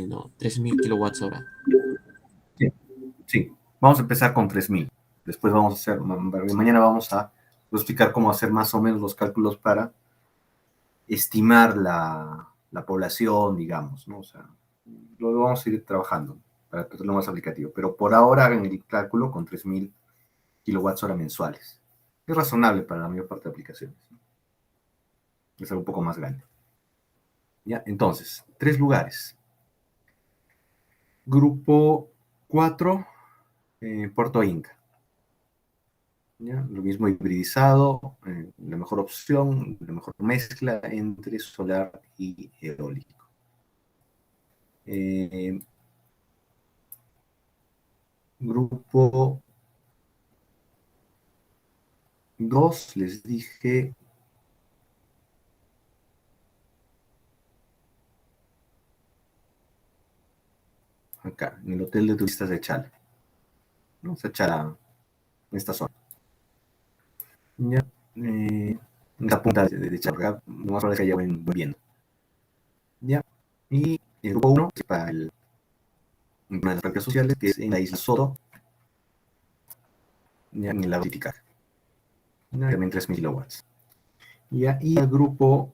¿no? 3000 kWh. Sí, sí. Vamos a empezar con 3000. Después vamos a hacer, mañana vamos a explicar cómo hacer más o menos los cálculos para estimar la población, digamos, ¿no? O sea, lo vamos a ir trabajando para hacerlo más aplicativo. Pero por ahora hagan el cálculo con 3000 kWh mensuales. Es razonable para la mayor parte de aplicaciones, ¿no? Es algo un poco más grande. ¿Ya? Entonces, 3 lugares. Grupo 4, Puerto Inca. ¿Ya? Lo mismo hibridizado, la mejor opción, la mejor mezcla entre solar y eólico. Grupo 2, les dije, acá, en el hotel de turistas de Chala. ¿No? O sea, Chala, en esta zona. ¿Ya? En esta punta de Chala, lo más probable es que haya buen viento. ¿Ya? Y el grupo 1 es para una de las prácticas sociales, que es en la isla Soto, ¿ya? En el lago Titicaca. También 3000 kilowatts. ¿Ya? Y el grupo,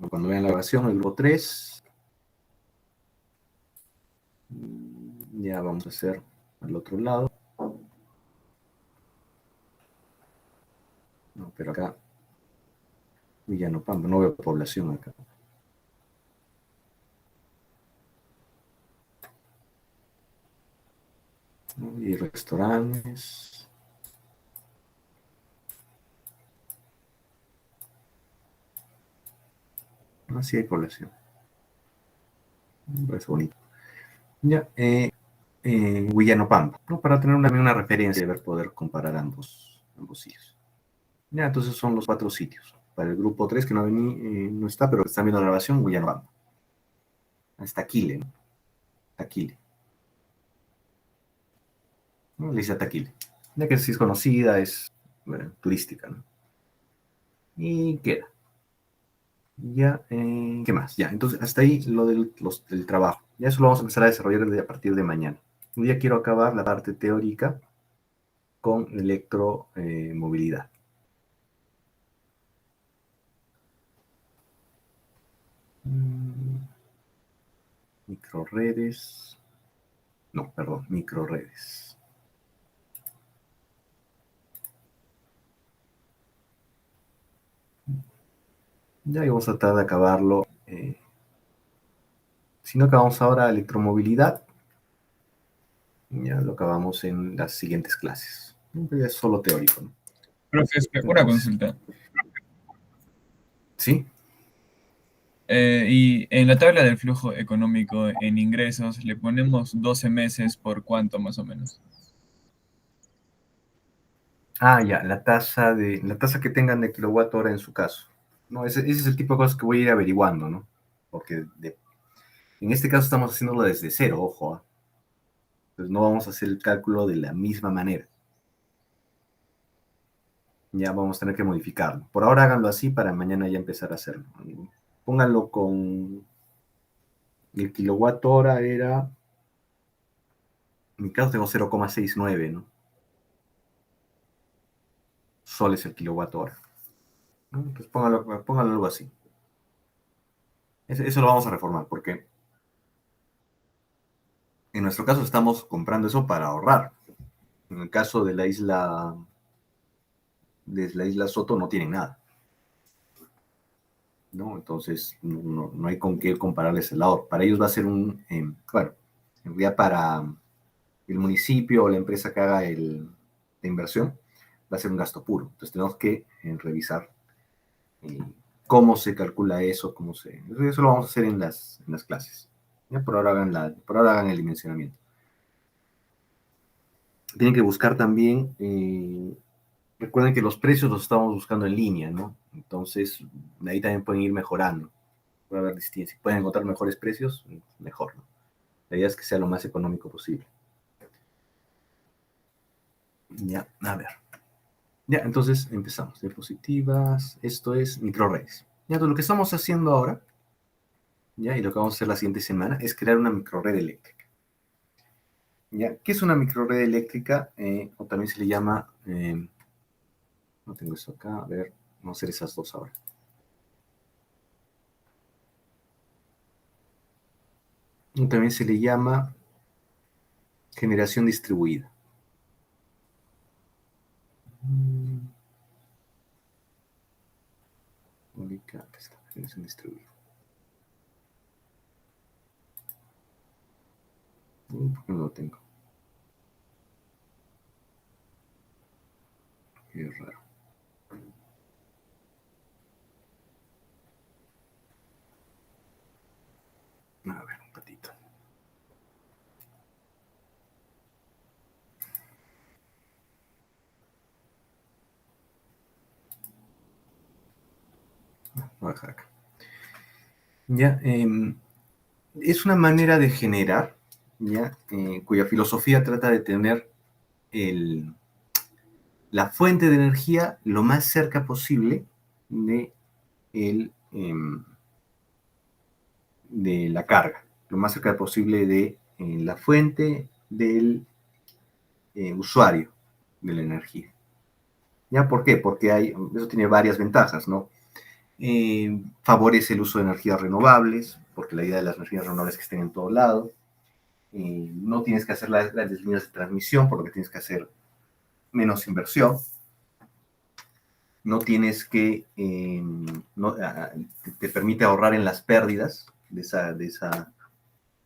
cuando vean la grabación, el grupo 3, ya vamos a hacer al otro lado. No, pero acá, Villanopampa, no veo población acá. ¿No? Y restaurantes. Así hay población. Me parece bonito. Ya, Villanopampa, ¿no? Para tener una referencia y poder comparar ambos sitios. Ya, entonces son los 4 sitios. Para el grupo 3, que no está, pero están viendo la grabación, Villanopampa. Hasta Taquile, ¿no? Taquile. ¿No? La isla Taquile. Ya que sí es conocida, es turística, ¿no? Y queda. Ya, ¿qué más? Ya, entonces hasta ahí lo del trabajo. Ya eso lo vamos a empezar a desarrollar a partir de mañana. Hoy día quiero acabar la parte teórica con electromovilidad. Microredes. No, perdón, microredes. Ya vamos a tratar de acabarlo. Si no acabamos ahora electromovilidad, ya lo acabamos en las siguientes clases. Ya es solo teórico, ¿no? Profe, una Entonces, consulta. ¿sí? Y en la tabla del flujo económico en ingresos le ponemos 12 meses por cuánto más o menos. Ah, ya, la tasa que tengan de kilowatt hora en su caso. No, ese es el tipo de cosas que voy a ir averiguando, ¿no? Porque en este caso estamos haciéndolo desde cero, ojo, ¿eh? Pues no vamos a hacer el cálculo de la misma manera. Ya vamos a tener que modificarlo. Por ahora háganlo así para mañana ya empezar a hacerlo. Pónganlo con el kilowatt hora era, en mi caso tengo 0,69, ¿no? Soles el kilowatt hora. ¿No? Entonces pónganlo algo así. Eso lo vamos a reformar porque en nuestro caso estamos comprando eso para ahorrar. En el caso de la isla Soto no tienen nada, ¿no? Entonces no hay con qué compararles el ahorro. Para ellos va a ser bueno, en realidad para el municipio o la empresa que haga la inversión, va a ser un gasto puro. Entonces tenemos que revisar eh, cómo se calcula eso, eso lo vamos a hacer en las clases. ¿Ya? Por ahora hagan el dimensionamiento. Tienen que buscar también, recuerden que los precios los estamos buscando en línea, ¿no? Entonces, ahí también pueden ir mejorando. Puede haber distintas. Si pueden encontrar mejores precios, mejor, ¿no? La idea es que sea lo más económico posible. Ya, a ver. Ya, entonces empezamos. Diapositivas. Esto es microredes. Ya, entonces lo que estamos haciendo ahora ¿ya? Y lo que vamos a hacer la siguiente semana es crear una microred eléctrica. ¿Ya? ¿Qué es una microred eléctrica? O también se le llama, no tengo eso acá, a ver, vamos a hacer esas dos ahora. O también se le llama generación distribuida. Acá está, generación distribuida. ¿Por qué no lo tengo? Qué raro. A ver, un ratito. Voy a dejar acá. Ya, es una manera de generar, ya, cuya filosofía trata de tener la fuente de energía lo más cerca posible de, de la carga, lo más cerca posible de la fuente del usuario de la energía. ¿Ya? ¿Por qué? Porque eso tiene varias ventajas, ¿no? Favorece el uso de energías renovables, porque la idea de las energías renovables es que estén en todo lado. No tienes que hacer las líneas de transmisión, por lo que tienes que hacer menos inversión. No tienes que, te permite ahorrar en las pérdidas de esas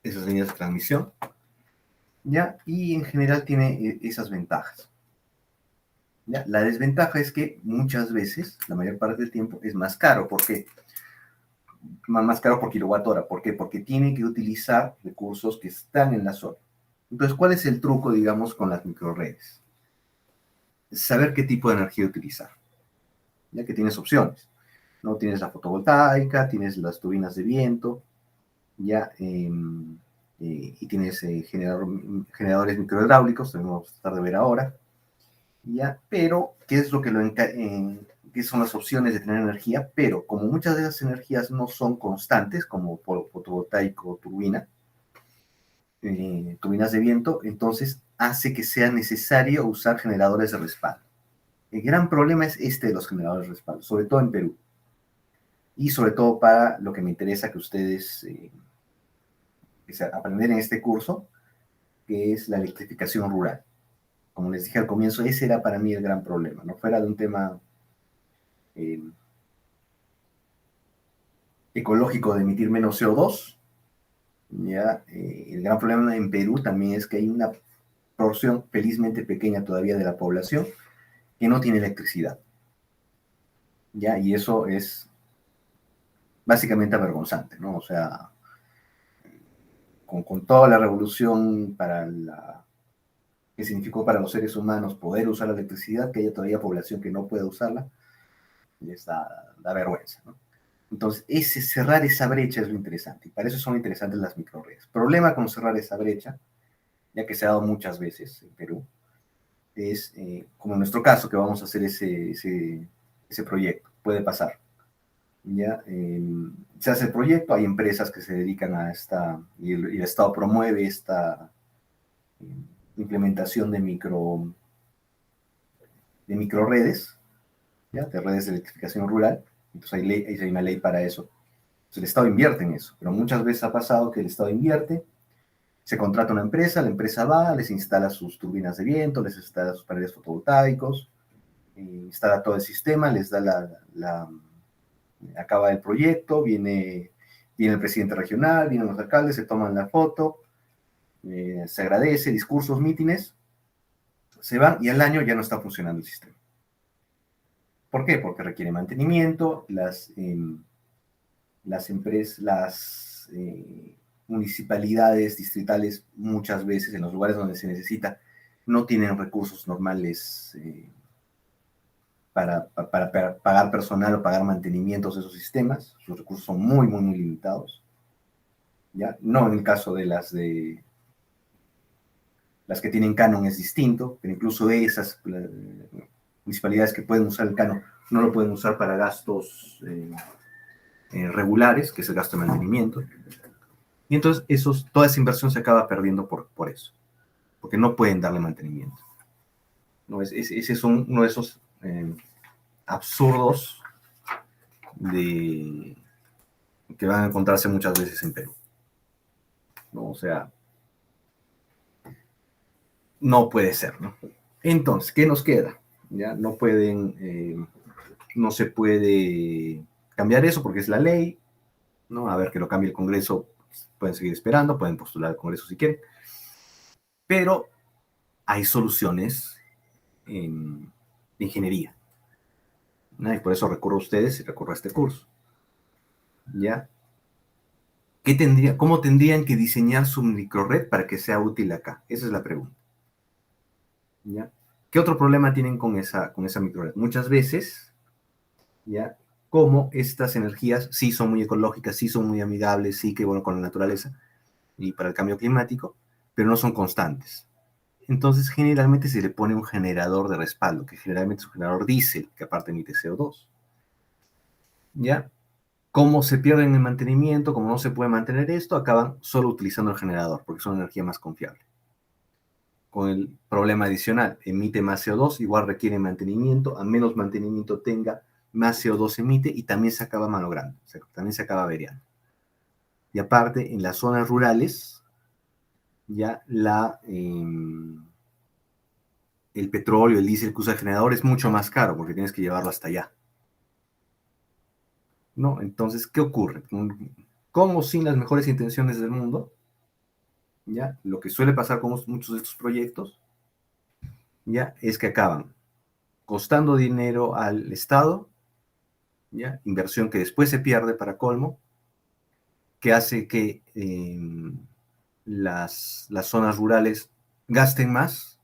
líneas de transmisión, ¿ya? Y en general tiene esas ventajas. ¿Ya? La desventaja es que muchas veces, la mayor parte del tiempo, es más caro. ¿Por qué? Más caro por kilowatt hora. ¿Por qué? Porque tiene que utilizar recursos que están en la zona. Entonces, ¿cuál es el truco, digamos, con las microredes? Saber qué tipo de energía utilizar, ya que tienes opciones. ¿No? Tienes la fotovoltaica, tienes las turbinas de viento, ya, y tienes generadores microhidráulicos, también vamos a tratar de ver ahora, ya, pero ¿qué es lo que qué son las opciones de tener energía? Pero como muchas de esas energías no son constantes, como fotovoltaico o turbina, turbinas de viento, entonces hace que sea necesario usar generadores de respaldo. El gran problema es este de los generadores de respaldo, sobre todo en Perú. Y sobre todo para lo que me interesa que ustedes aprender en este curso, que es la electrificación rural. Como les dije al comienzo, ese era para mí el gran problema. No fuera de un tema ecológico de emitir menos CO2, ¿ya? El gran problema en Perú también es que hay una porción felizmente pequeña todavía de la población que no tiene electricidad, ¿ya? Y eso es básicamente avergonzante, ¿no? O sea, con toda la revolución que significó para los seres humanos poder usar la electricidad, que haya todavía población que no puede usarla, les da vergüenza, ¿no? Entonces, cerrar esa brecha es lo interesante, y para eso son interesantes las microredes. Problema con cerrar esa brecha, ya que se ha dado muchas veces en Perú, es, como en nuestro caso, que vamos a hacer ese proyecto, puede pasar. ¿Ya? Se hace el proyecto, hay empresas que se dedican a y el Estado promueve esta implementación de microredes, ¿ya? De redes de electrificación rural. Entonces hay una ley para eso. Entonces el Estado invierte en eso, pero muchas veces ha pasado que el Estado invierte, se contrata una empresa, la empresa va, les instala sus turbinas de viento, les instala sus paneles fotovoltaicos, instala todo el sistema, les da acaba el proyecto, viene el presidente regional, vienen los alcaldes, se toman la foto, se agradece, discursos, mítines, se van y al año ya no está funcionando el sistema. ¿Por qué? Porque requiere mantenimiento, las municipalidades distritales muchas veces en los lugares donde se necesita no tienen recursos normales para pagar personal o pagar mantenimientos de esos sistemas. Sus recursos son muy, muy, muy limitados. ¿Ya? No en el caso de las que tienen canon es distinto, pero incluso esas municipalidades que pueden usar el canon no lo pueden usar para gastos regulares, que es el gasto de mantenimiento. Y entonces toda esa inversión se acaba perdiendo por eso, porque no pueden darle mantenimiento. ¿No? Ese es uno de esos absurdos que van a encontrarse muchas veces en Perú. ¿No? O sea, no puede ser, ¿no? Entonces, ¿qué nos queda? Ya no se puede cambiar eso porque es la ley, ¿no? A ver que lo cambie el Congreso, pueden seguir esperando, pueden postular al Congreso si quieren, pero hay soluciones de ingeniería, ¿no? Y por eso recurro a ustedes y recurro a este curso. ¿Ya? ¿Cómo tendrían que diseñar su microred para que sea útil acá? Esa es la pregunta. ¿Ya? ¿Qué otro problema tienen con esa microred? Muchas veces, ¿ya? Como estas energías sí son muy ecológicas, sí son muy amigables, sí que bueno con la naturaleza y para el cambio climático, pero no son constantes. Entonces, generalmente se le pone un generador de respaldo, que generalmente es un generador diésel, que aparte emite CO2. ¿Ya? Como se pierde en el mantenimiento, como no se puede mantener esto, acaban solo utilizando el generador, porque es una energía más confiable. Con el problema adicional, emite más CO2, igual requiere mantenimiento, a menos mantenimiento tenga, más CO2 emite y también se acaba malogrando, o sea, también se acaba averiando. Y aparte, en las zonas rurales, ya el petróleo, el diésel que usa el generador es mucho más caro porque tienes que llevarlo hasta allá. ¿No? Entonces, ¿qué ocurre? Como sin las mejores intenciones del mundo, ¿ya? Lo que suele pasar con muchos de estos proyectos, ¿ya? Es que acaban costando dinero al Estado, ¿ya? Inversión que después se pierde para colmo, que hace que las zonas rurales gasten más,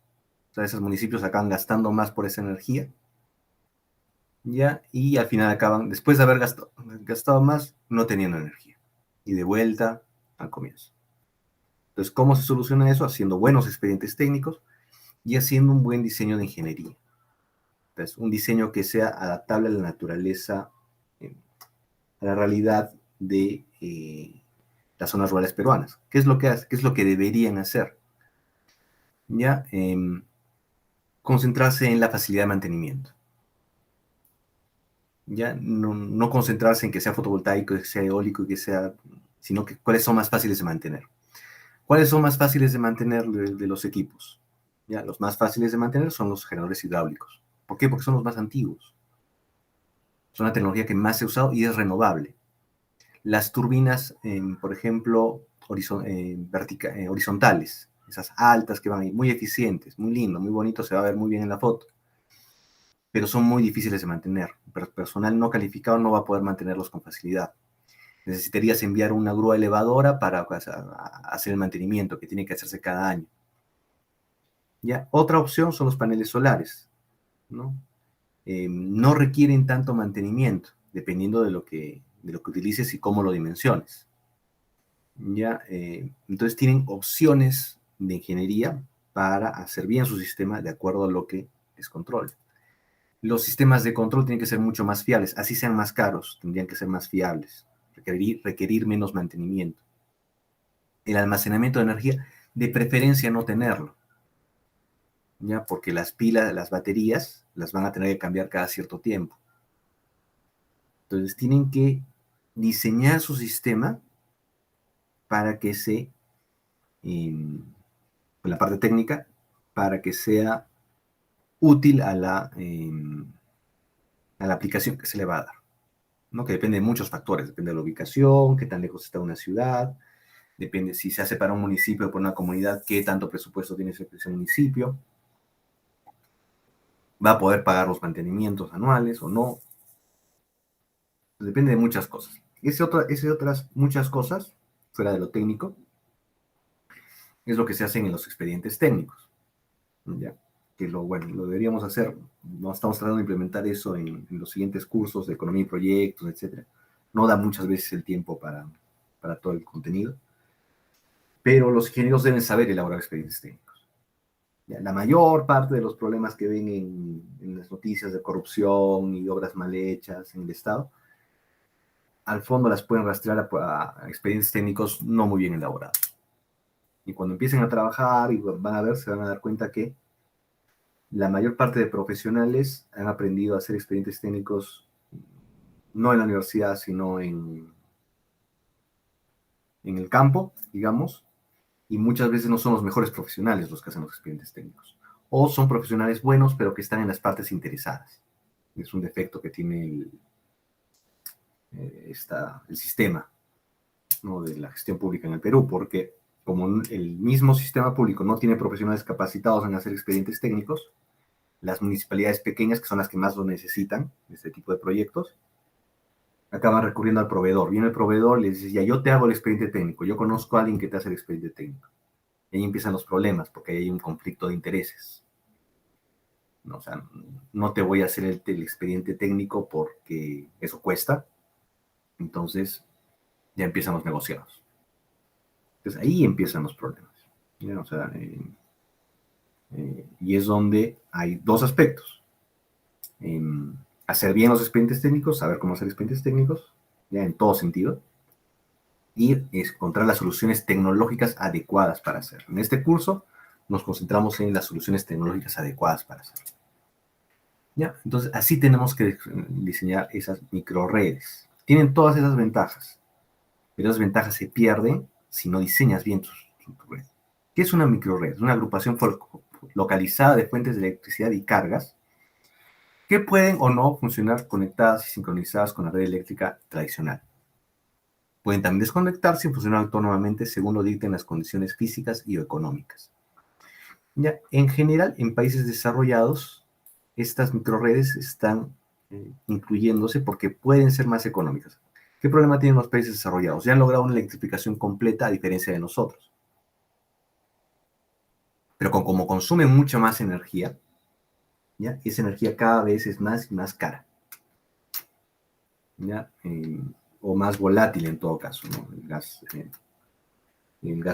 o sea, esos municipios acaban gastando más por esa energía, ¿ya? Y al final acaban, después de haber gastado más, no teniendo energía. Y de vuelta al comienzo. Entonces, ¿cómo se soluciona eso? Haciendo buenos expedientes técnicos y haciendo un buen diseño de ingeniería. Entonces, un diseño que sea adaptable a la naturaleza, a la realidad de las zonas rurales peruanas. ¿Qué es lo que hace? ¿Qué es lo que deberían hacer? ¿Ya? Concentrarse en la facilidad de mantenimiento. ¿Ya? No concentrarse en que sea fotovoltaico, que sea eólico, sino que cuáles son más fáciles de mantener. ¿Cuáles son más fáciles de mantener de los equipos? ¿Ya? Los más fáciles de mantener son los generadores hidráulicos. ¿Por qué? Porque son los más antiguos. Es una tecnología que más se ha usado y es renovable. Las turbinas, por ejemplo, horizontales, esas altas que van ahí, muy eficientes, muy lindo, muy bonito, se va a ver muy bien en la foto, pero son muy difíciles de mantener. Pero personal no calificado no va a poder mantenerlos con facilidad. Necesitarías enviar una grúa elevadora para hacer el mantenimiento que tiene que hacerse cada año. ¿Ya? Otra opción son los paneles solares, ¿no? No requieren tanto mantenimiento, dependiendo de lo que utilices y cómo lo dimensiones. ¿Ya? Entonces tienen opciones de ingeniería para hacer bien su sistema de acuerdo a lo que es control. Los sistemas de control tienen que ser mucho más fiables, así sean más caros, tendrían que ser más fiables, requerir menos mantenimiento. El almacenamiento de energía, de preferencia no tenerlo, ¿ya? Porque las pilas, las baterías, las van a tener que cambiar cada cierto tiempo. Entonces tienen que diseñar su sistema para que en la parte técnica, para que sea útil a la aplicación que se le va a dar, ¿no? Que depende de muchos factores, depende de la ubicación, qué tan lejos está una ciudad, depende si se hace para un municipio o para una comunidad, qué tanto presupuesto tiene ese municipio, va a poder pagar los mantenimientos anuales o no, depende de muchas cosas. Ese otras muchas cosas, fuera de lo técnico, es lo que se hacen en los expedientes técnicos, ¿ya? Que lo deberíamos hacer, no estamos tratando de implementar eso en los siguientes cursos de economía y proyectos, etcétera. No da muchas veces el tiempo para todo el contenido, pero los ingenieros deben saber elaborar expedientes técnicos. ¿Ya? La mayor parte de los problemas que ven en las noticias de corrupción y obras mal hechas en el Estado al fondo las pueden rastrear a expedientes técnicos no muy bien elaborados. Y cuando empiecen a trabajar y van a ver, se van a dar cuenta que la mayor parte de profesionales han aprendido a hacer expedientes técnicos no en la universidad, sino en el campo, digamos, y muchas veces no son los mejores profesionales los que hacen los expedientes técnicos. O son profesionales buenos, pero que están en las partes interesadas. Es un defecto que tiene el sistema, ¿no?, de la gestión pública en el Perú, porque como el mismo sistema público no tiene profesionales capacitados en hacer expedientes técnicos, las municipalidades pequeñas, que son las que más lo necesitan, este tipo de proyectos, acaban recurriendo al proveedor. Viene el proveedor y le dice, ya, yo te hago el expediente técnico, yo conozco a alguien que te hace el expediente técnico. Y ahí empiezan los problemas, porque ahí hay un conflicto de intereses. No, o sea, no te voy a hacer el expediente técnico porque eso cuesta. Entonces, ya empiezan los negociados. Entonces, ahí empiezan los problemas. ¿Ya? O sea, y es donde hay dos aspectos. Hacer bien los expedientes técnicos, saber cómo hacer expedientes técnicos, ya en todo sentido, y encontrar las soluciones tecnológicas adecuadas para hacerlo. En este curso nos concentramos en las soluciones tecnológicas adecuadas para hacerlo. ¿Ya? Entonces, así tenemos que diseñar esas microredes. Tienen todas esas ventajas, pero esas ventajas se pierden si no diseñas bien tu red. ¿Qué es una microred? Es una agrupación localizada de fuentes de electricidad y cargas que pueden o no funcionar conectadas y sincronizadas con la red eléctrica tradicional. Pueden también desconectarse y funcionar autónomamente según lo dicten las condiciones físicas y económicas. Ya, en general, en países desarrollados, estas microredes están incluyéndose porque pueden ser más económicas. ¿Qué problema tienen los países desarrollados? Ya han logrado una electrificación completa a diferencia de nosotros. Pero como consumen mucha más energía, ¿ya? Esa energía cada vez es más y más cara. ¿Ya? O más volátil en todo caso, ¿no? El gas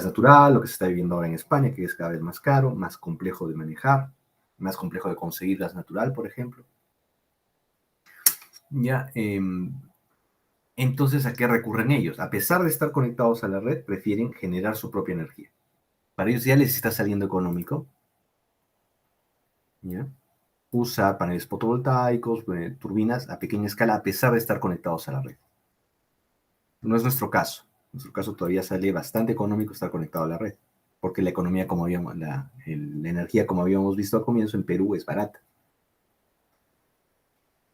natural, lo que se está viviendo ahora en España, que es cada vez más caro, más complejo de manejar, más complejo de conseguir gas natural, por ejemplo. ¿Ya? Entonces, ¿a qué recurren ellos? A pesar de estar conectados a la red, prefieren generar su propia energía. Para ellos ya les está saliendo económico. ¿Ya? Usa paneles fotovoltaicos, turbinas a pequeña escala, a pesar de estar conectados a la red. No es nuestro caso. En nuestro caso todavía sale bastante económico estar conectado a la red, porque la economía, como habíamos, la energía, como habíamos visto al comienzo, en Perú es barata.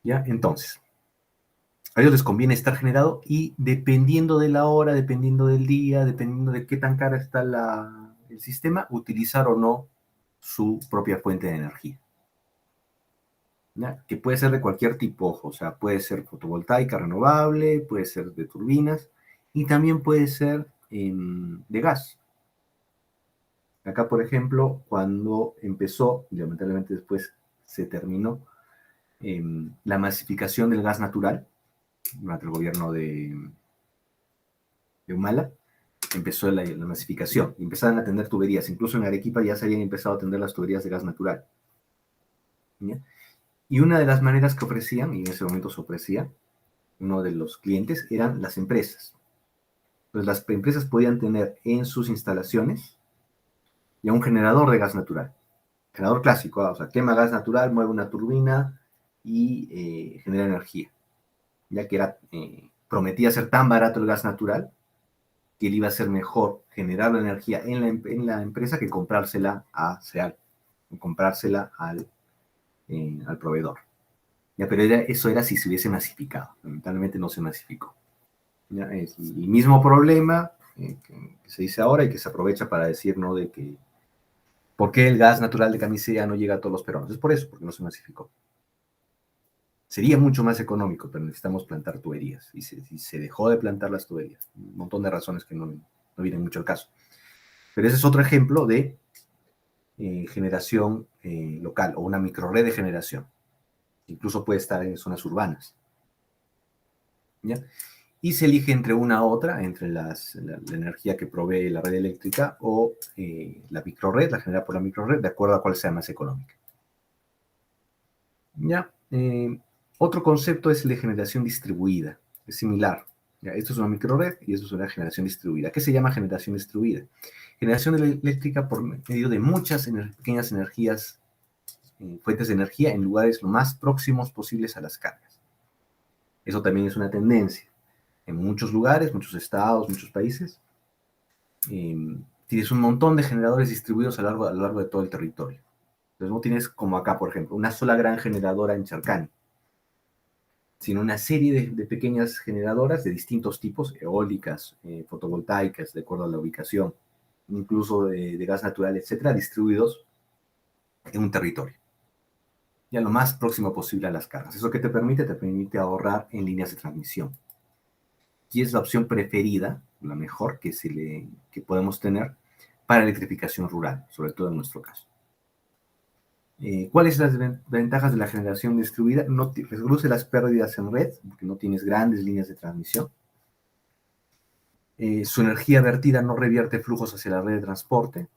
¿Ya? Entonces, a ellos les conviene estar generado y dependiendo de la hora, dependiendo del día, dependiendo de qué tan cara está el sistema, utilizar o no su propia fuente de energía. ¿Ya? Que puede ser de cualquier tipo, o sea, puede ser fotovoltaica renovable, puede ser de turbinas y también puede ser de gas. Acá, por ejemplo, cuando empezó, y lamentablemente después se terminó, la masificación del gas natural, durante el gobierno de Humala, empezó la masificación, y empezaron a tender tuberías, incluso en Arequipa ya se habían empezado a tender las tuberías de gas natural. ¿Ya? Y una de las maneras que ofrecían, y en ese momento se ofrecía, uno de los clientes, eran las empresas. Entonces las empresas podían tener en sus instalaciones ya un generador de gas natural. Generador clásico, o sea, quema gas natural, mueve una turbina y genera energía. Ya que prometía ser tan barato el gas natural que le iba a ser mejor generar la energía en la empresa que comprársela a SEAL, o comprársela al proveedor. Ya, pero eso era si se hubiese masificado. Lamentablemente no se masificó. ¿Ya? Es el mismo problema que se dice ahora y que se aprovecha para decir, ¿no?, de que ¿por qué el gas natural de Camisea no llega a todos los peruanos? Es por eso, porque no se masificó. Sería mucho más económico, pero necesitamos plantar tuberías. Y se dejó de plantar las tuberías. Un montón de razones que no vienen mucho al caso. Pero ese es otro ejemplo de generación local o una microred de generación. Incluso puede estar en zonas urbanas. ¿Ya? Y se elige entre una u otra, entre la energía que provee la red eléctrica o la microred, la generada por la microred, de acuerdo a cuál sea más económica. ¿Ya? Otro concepto es el de generación distribuida. Es similar. Ya, esto es una microred y esto es una generación distribuida. ¿Qué se llama generación distribuida? Generación eléctrica por medio de muchas pequeñas energías, fuentes de energía en lugares lo más próximos posibles a las cargas. Eso también es una tendencia. En muchos lugares, muchos estados, muchos países, tienes un montón de generadores distribuidos a lo largo de todo el territorio. Entonces no tienes como acá, por ejemplo, una sola gran generadora en Charcani, sino una serie de pequeñas generadoras de distintos tipos, eólicas, fotovoltaicas, de acuerdo a la ubicación, incluso de gas natural, etcétera, distribuidos en un territorio, ya lo más próximo posible a las cargas. ¿Eso qué te permite? Te permite ahorrar en líneas de transmisión. Y es la opción preferida, la mejor que podemos tener para electrificación rural, sobre todo en nuestro caso. ¿Cuáles son las ventajas de la generación distribuida? No reduce las pérdidas en red, porque no tienes grandes líneas de transmisión. Su energía vertida no revierte flujos hacia la red de transporte.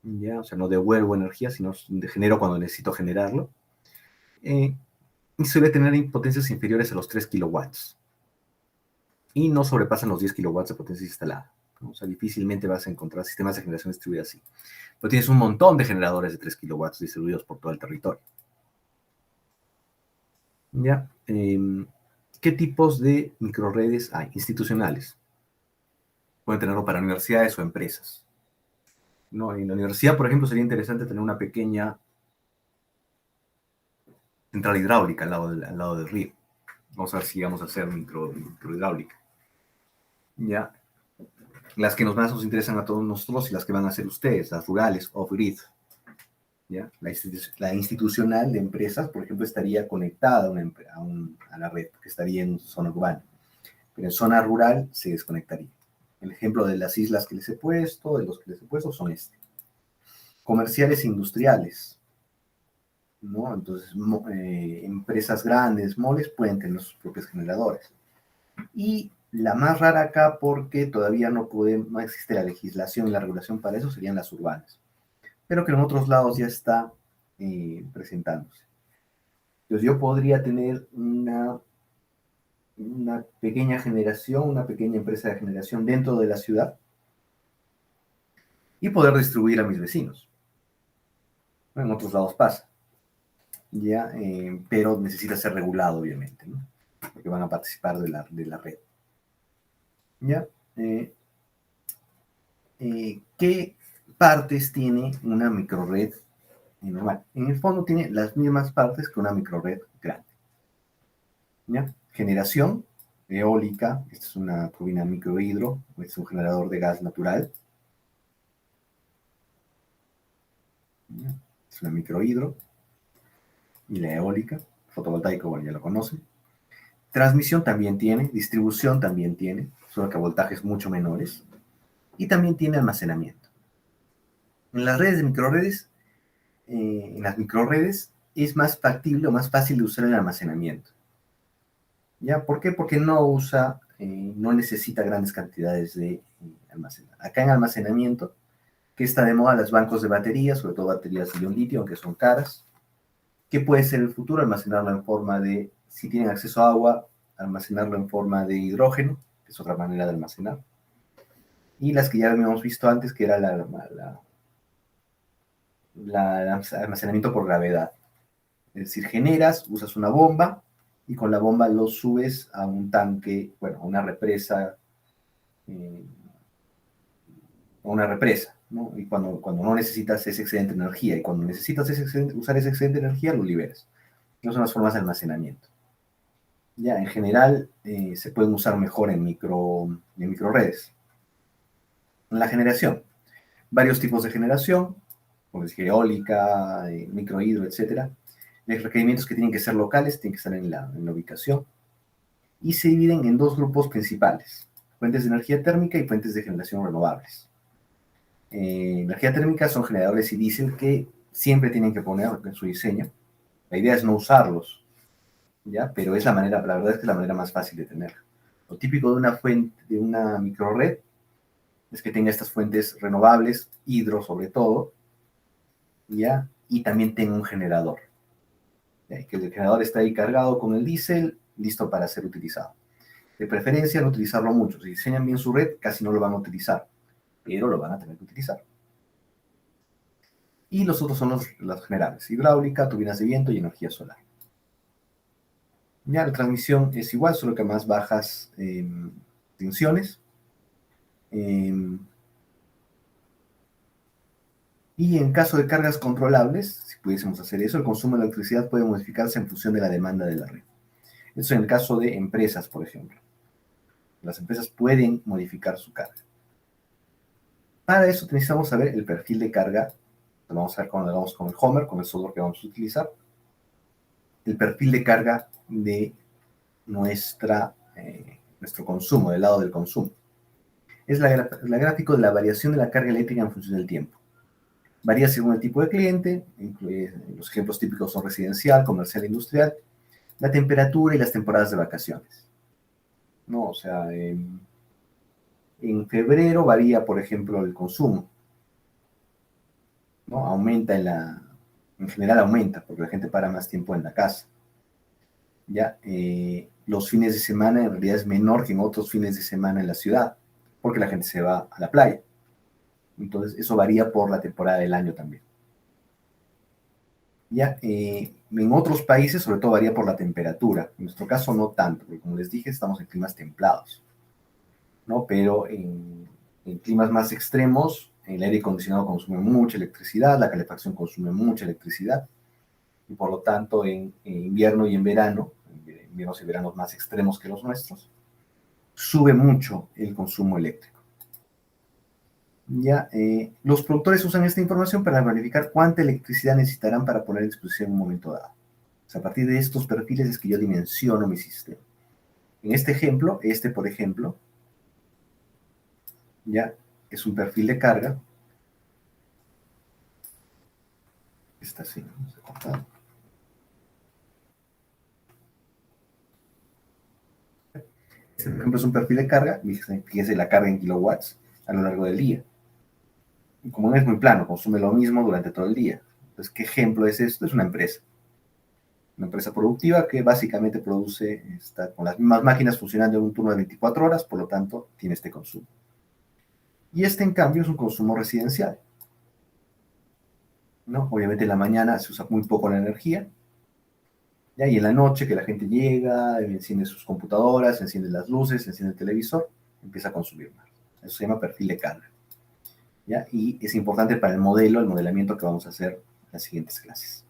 ¿Ya? O sea, no devuelvo energía, sino genero cuando necesito generarlo. Y suele tener potencias inferiores a los 3 kilowatts. Y no sobrepasan los 10 kilowatts de potencia instalada. ¿No? O sea, difícilmente vas a encontrar sistemas de generación distribuida así. Pero tienes un montón de generadores de 3 kilowatts distribuidos por todo el territorio. ¿Ya? ¿Qué tipos de microredes hay? Institucionales. Pueden tenerlo para universidades o empresas. ¿No? En la universidad, por ejemplo, sería interesante tener una pequeña central hidráulica al lado del río. Vamos a ver si vamos a hacer microhidráulica. ¿Ya? Las que más nos interesan a todos nosotros y las que van a hacer ustedes, las rurales, off-grid. ¿Ya? La institucional de empresas, por ejemplo, estaría conectada a la red, porque estaría en zona urbana. Pero en zona rural se desconectaría. El ejemplo de las islas que les he puesto, de los que les he puesto, son comerciales e industriales, ¿no? Entonces, empresas grandes, moles, pueden tener sus propios generadores. Y la más rara acá, porque todavía no existe la legislación y la regulación para eso, serían las urbanas. Pero que en otros lados ya está presentándose. Entonces, yo podría tener una pequeña generación, una pequeña empresa de generación dentro de la ciudad y poder distribuir a mis vecinos. En otros lados pasa, ¿ya? Pero necesita ser regulado, obviamente, ¿no? Porque van a participar de la red. ¿Ya? ¿Qué partes tiene una microred normal? En el fondo tiene las mismas partes que una microred grande. ¿Ya? Generación eólica, esta es una turbina microhidro, es un generador de gas natural. ¿Ya? Es una microhidro. Y la eólica, fotovoltaico, bueno, ya lo conocen. Transmisión también tiene, distribución también tiene, solo que a voltajes mucho menores. Y también tiene almacenamiento. En las redes de microredes, en las microredes es más factible o más fácil de usar el almacenamiento. ¿Ya? ¿Por qué? Porque no necesita grandes cantidades de almacenar. Acá en almacenamiento, que está de moda, los bancos de baterías, sobre todo baterías de ion litio, aunque son caras. ¿Qué puede ser el futuro? Almacenarlo en forma de, si tienen acceso a agua, almacenarlo en forma de hidrógeno, que es otra manera de almacenar. Y las que ya habíamos visto antes, que era el almacenamiento por gravedad. Es decir, usas una bomba, y con la bomba lo subes a un tanque, bueno, a una represa, ¿no? Y cuando no necesitas ese excedente de energía, y cuando necesitas usar ese excedente de energía, lo liberas. Esas son las formas de almacenamiento. Ya, en general, se pueden usar mejor en microredes. La generación. Varios tipos de generación, como es eólica, microhidro, etc. Los requerimientos que tienen que ser locales, tienen que estar en la ubicación. Y se dividen en dos grupos principales: fuentes de energía térmica y fuentes de generación renovables. Energía térmica son generadores y diésel que siempre tienen que poner en su diseño. La idea es no usarlos, ¿ya? Pero la verdad es que es la manera más fácil de tener. Lo típico de una fuente, de una microred, es que tenga estas fuentes renovables, hidro sobre todo, ¿ya? Y también tenga un generador, ¿ya? Que el generador está ahí cargado con el diésel, listo para ser utilizado. De preferencia no utilizarlo mucho. Si diseñan bien su red, casi no lo van a utilizar, pero lo van a tener que utilizar. Y los otros son los generales: hidráulica, turbinas de viento y energía solar. Ya la transmisión es igual, solo que a más bajas tensiones. Y en caso de cargas controlables, si pudiésemos hacer eso, el consumo de electricidad puede modificarse en función de la demanda de la red. Eso en el caso de empresas, por ejemplo. Las empresas pueden modificar su carga. Para eso necesitamos saber el perfil de carga. Lo vamos a ver cuando hagamos con el Homer, con el software que vamos a utilizar. El perfil de carga de nuestro consumo, del lado del consumo. Es la gráfico de la variación de la carga eléctrica en función del tiempo. Varía según el tipo de cliente, los ejemplos típicos son residencial, comercial, industrial, la temperatura y las temporadas de vacaciones. ¿No? O sea, en febrero varía, por ejemplo, el consumo. ¿No? Aumenta en general aumenta, porque la gente para más tiempo en la casa. ¿Ya? Los fines de semana en realidad es menor que en otros fines de semana en la ciudad, porque la gente se va a la playa. Entonces, eso varía por la temporada del año también. ¿Ya? En otros países, sobre todo, varía por la temperatura. En nuestro caso, no tanto, porque como les dije, estamos en climas templados, ¿no? Pero en climas más extremos, el aire acondicionado consume mucha electricidad, la calefacción consume mucha electricidad, y por lo tanto, en invierno y en verano, inviernos y veranos más extremos que los nuestros, sube mucho el consumo eléctrico. Ya, los productores usan esta información para verificar cuánta electricidad necesitarán para poner a disposición en un momento dado. O sea, a partir de estos perfiles es que yo dimensiono mi sistema. En este ejemplo, por ejemplo, ya es un perfil de carga. Está así, vamos a cortar. Este, por ejemplo, es un perfil de carga. Fíjense la carga en kilowatts a lo largo del día. Y como no es muy plano, consume lo mismo durante todo el día. Entonces, ¿qué ejemplo es esto? Es una empresa. Una empresa productiva que básicamente está con las mismas máquinas funcionando en un turno de 24 horas, por lo tanto, tiene este consumo. Y este, en cambio, es un consumo residencial, ¿no? Obviamente en la mañana se usa muy poco la energía, ¿ya? Y en la noche que la gente llega, enciende sus computadoras, enciende las luces, enciende el televisor, empieza a consumir más. Eso se llama perfil de carga, ¿ya? Y es importante para el modelamiento que vamos a hacer en las siguientes clases.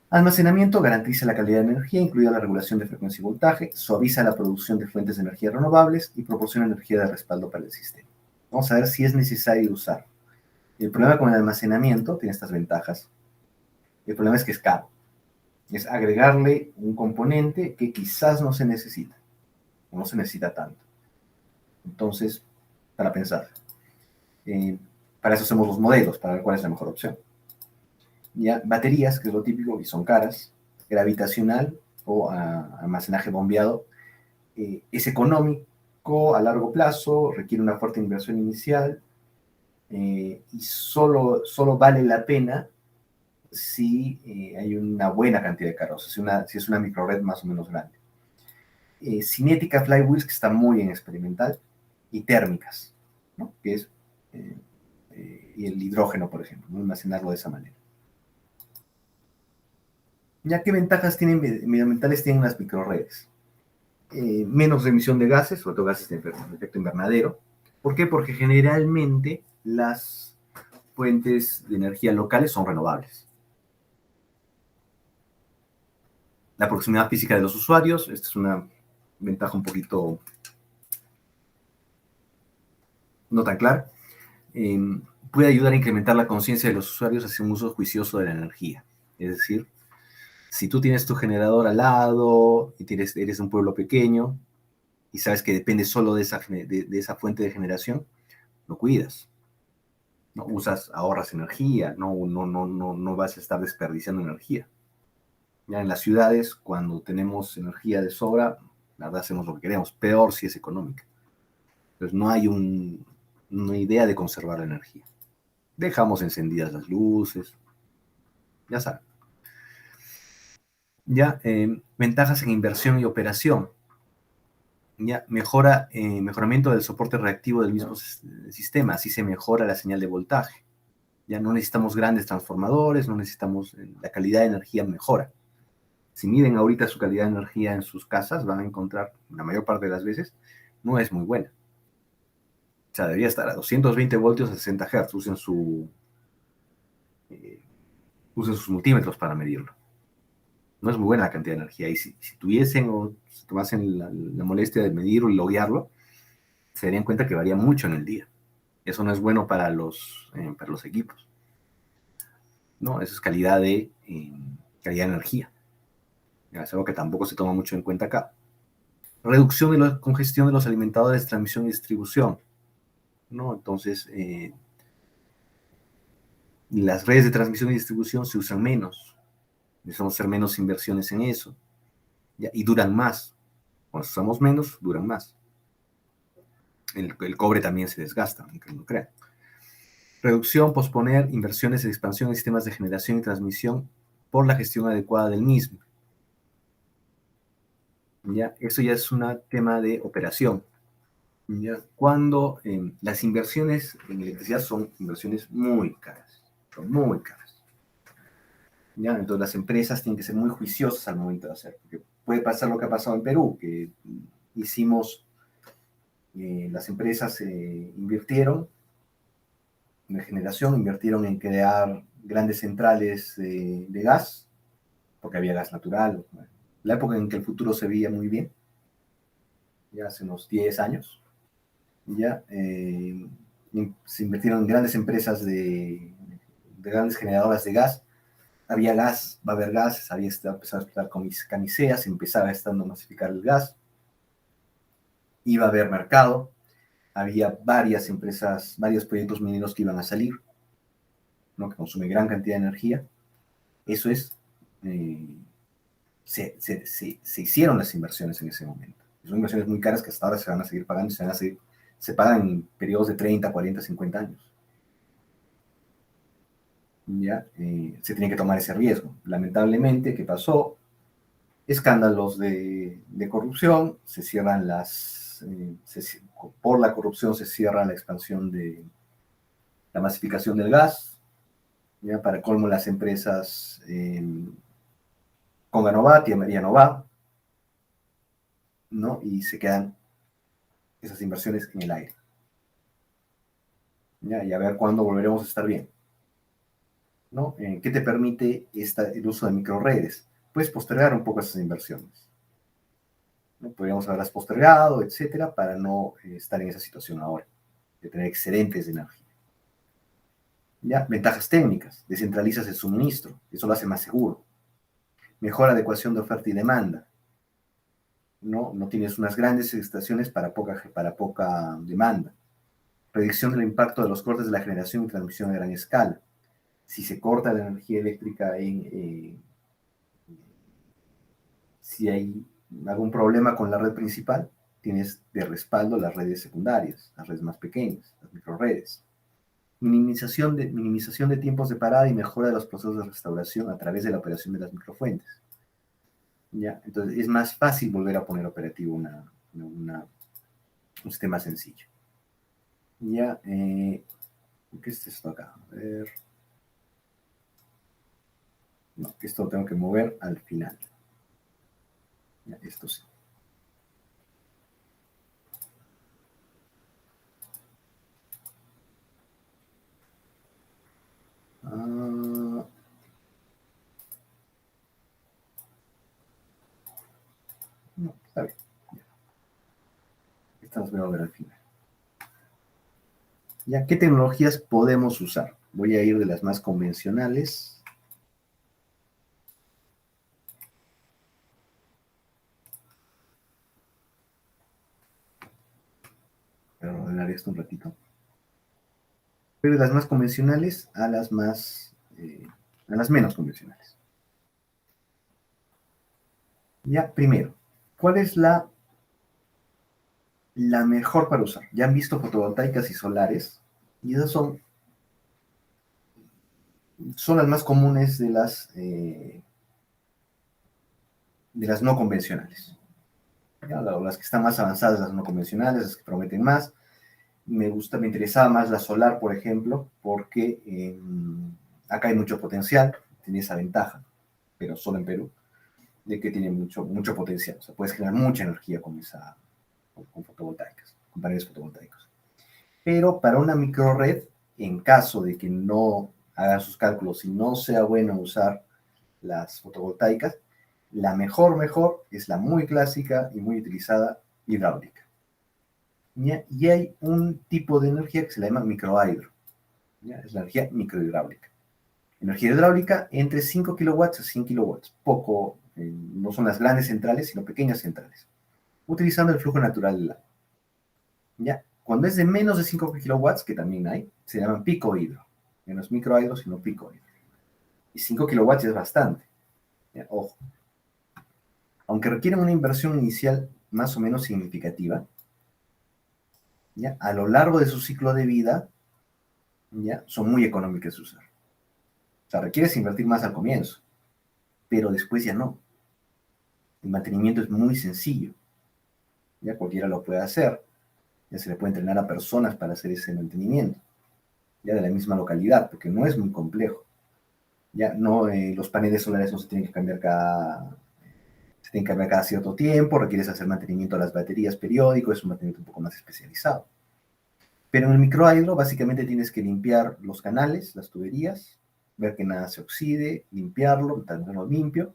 Almacenamiento garantiza la calidad de energía, incluida la regulación de frecuencia y voltaje, suaviza la producción de fuentes de energía renovables y proporciona energía de respaldo para el sistema. Vamos a ver si es necesario usar. El problema con el almacenamiento tiene estas ventajas. El problema es que es caro. Es agregarle un componente que quizás no se necesita, o no se necesita tanto. Entonces, para pensar. Para eso hacemos los modelos, para ver cuál es la mejor opción. ¿Ya? Baterías, que es lo típico, y son caras. Gravitacional o almacenaje bombeado es económico a largo plazo, requiere una fuerte inversión inicial y solo vale la pena si hay una buena cantidad de carros, si es una microred más o menos grande. Cinética flywheels, que está muy en experimental, y térmicas, ¿no? Que es y el hidrógeno, por ejemplo, ¿no? Almacenarlo de esa manera. ¿Ya qué ventajas medioambientales tienen las microredes? Menos emisión de gases, sobre todo gases de efecto invernadero. ¿Por qué? Porque generalmente las fuentes de energía locales son renovables. La proximidad física de los usuarios, esta es una ventaja un poquito no tan clara. Puede ayudar a incrementar la conciencia de los usuarios hacia un uso juicioso de la energía. Es decir, si tú tienes tu generador al lado y eres un pueblo pequeño y sabes que depende solo de esa fuente de generación, lo cuidas. ¿No? Ahorras energía, no vas a estar desperdiciando energía. Ya en las ciudades, cuando tenemos energía de sobra, la verdad hacemos lo que queremos, peor si es económica. Entonces no hay una idea de conservar la energía. Dejamos encendidas las luces, ya saben. Ya, ventajas en inversión y operación. Ya, mejoramiento del soporte reactivo del mismo sistema, así se mejora la señal de voltaje. Ya no necesitamos grandes transformadores, no necesitamos, la calidad de energía mejora. Si miden ahorita su calidad de energía en sus casas, van a encontrar, la mayor parte de las veces, no es muy buena. O sea, debería estar a 220 voltios a 60 Hz. Usen sus multímetros para medirlo. No es muy buena la cantidad de energía. Y si tuviesen o se tomasen la molestia de medirlo y loguearlo, se darían cuenta que varía mucho en el día. Eso no es bueno para los equipos. ¿No? Eso es calidad de energía. Es algo que tampoco se toma mucho en cuenta acá. Reducción de la congestión de los alimentadores de transmisión y distribución, ¿no? Entonces, las redes de transmisión y distribución se usan menos. Necesitamos hacer menos inversiones en eso. ¿Ya? Y duran más. Cuando usamos menos, duran más. El cobre también se desgasta, aunque no crean. Reducción, posponer inversiones en expansión de sistemas de generación y transmisión por la gestión adecuada del mismo. ¿Ya? Eso ya es un tema de operación. ¿Ya? Cuando las inversiones en electricidad son inversiones muy caras. Son muy caras. ¿Ya? Entonces las empresas tienen que ser muy juiciosas al momento de hacer. Porque puede pasar lo que ha pasado en Perú, que las empresas invirtieron en generación, invirtieron en crear grandes centrales de gas, porque había gas natural. La época en que el futuro se veía muy bien, ya hace unos 10 años, ya se invirtieron en grandes empresas de grandes generadoras de gas. Había gas, va a haber gas, había empezado a explotar con camiseas, empezaba a masificar el gas, iba a haber mercado, había varias empresas, varios proyectos mineros que iban a salir, ¿no? Que consumen gran cantidad de energía. Eso es, se hicieron las inversiones en ese momento. Son inversiones muy caras que hasta ahora se van a seguir pagando, se pagan en periodos de 30, 40, 50 años. ¿Ya? Se tiene que tomar ese riesgo. Lamentablemente, ¿qué pasó? Escándalos de corrupción, se cierran por la corrupción se cierra la expansión de la masificación del gas. ¿Ya? Para colmo, las empresas Conga no va, Tía María no va, ¿no? Y se quedan esas inversiones en el aire. ¿Ya? Y a ver cuándo volveremos a estar bien, ¿no? ¿Qué te permite el uso de microredes? Puedes postergar un poco esas inversiones, ¿no? Podríamos haberlas postergado, etcétera, para no estar en esa situación ahora, de tener excedentes de energía. ¿Ya? Ventajas técnicas: descentralizas el suministro, eso lo hace más seguro. Mejor adecuación de oferta y demanda, ¿no? No tienes unas grandes estaciones para poca demanda. Predicción del impacto de los cortes de la generación y transmisión a gran escala. Si se corta la energía eléctrica si hay algún problema con la red principal, tienes de respaldo las redes secundarias, las redes más pequeñas, las microredes. Minimización de tiempos de parada y mejora de los procesos de restauración a través de la operación de las microfuentes. ¿Ya? Entonces es más fácil volver a poner operativo un sistema sencillo. ¿Ya? ¿Qué es esto acá? A ver. No, esto lo tengo que mover al final. ¿Ya? Esto sí. No, está bien. Estamos viendo a ver al final. ¿Ya? ¿Qué tecnologías podemos usar? Voy a ir de las más convencionales. Voy a ordenar esto un ratito. Pero de las más convencionales a las menos convencionales. Ya, primero, ¿cuál es la mejor para usar? Ya han visto fotovoltaicas y solares, y esas son las más comunes de las no convencionales. ¿ya? Las que están más avanzadas, las no convencionales, las que prometen más. Me interesaba más la solar, por ejemplo, porque acá hay mucho potencial, tiene esa ventaja, pero solo en Perú, de que tiene mucho potencial. O sea, puedes generar mucha energía con fotovoltaicas, con paneles fotovoltaicos. Pero para una microred, en caso de que no hagan sus cálculos y no sea bueno usar las fotovoltaicas, la mejor es la muy clásica y muy utilizada hidráulica. ¿Ya? Y hay un tipo de energía que se le llama microhidro. ¿Ya? Es la energía microhidráulica. Energía hidráulica entre 5 kilowatts a 100 kilowatts. Poco, no son las grandes centrales, sino pequeñas centrales. Utilizando el flujo natural del agua. ¿Ya? Cuando es de menos de 5 kilowatts, que también hay, se llaman picohidro. Menos microhidro, sino picohidro. Y 5 kilowatts es bastante. ¿Ya? Ojo. Aunque requieren una inversión inicial más o menos significativa, ¿ya? A lo largo de su ciclo de vida, ¿ya? Son muy económicas de usar. O sea, requieres invertir más al comienzo, pero después ya no. El mantenimiento es muy sencillo. Ya cualquiera lo puede hacer. Ya se le puede entrenar a personas para hacer ese mantenimiento. Ya de la misma localidad, porque no es muy complejo. Ya no, los paneles solares no se tienen que cambiar cada cierto tiempo, requieres hacer mantenimiento a las baterías periódico, es un mantenimiento un poco más especializado. Pero en el microhidro básicamente tienes que limpiar los canales, las tuberías, ver que nada se oxide, limpiarlo, mantenerlo limpio,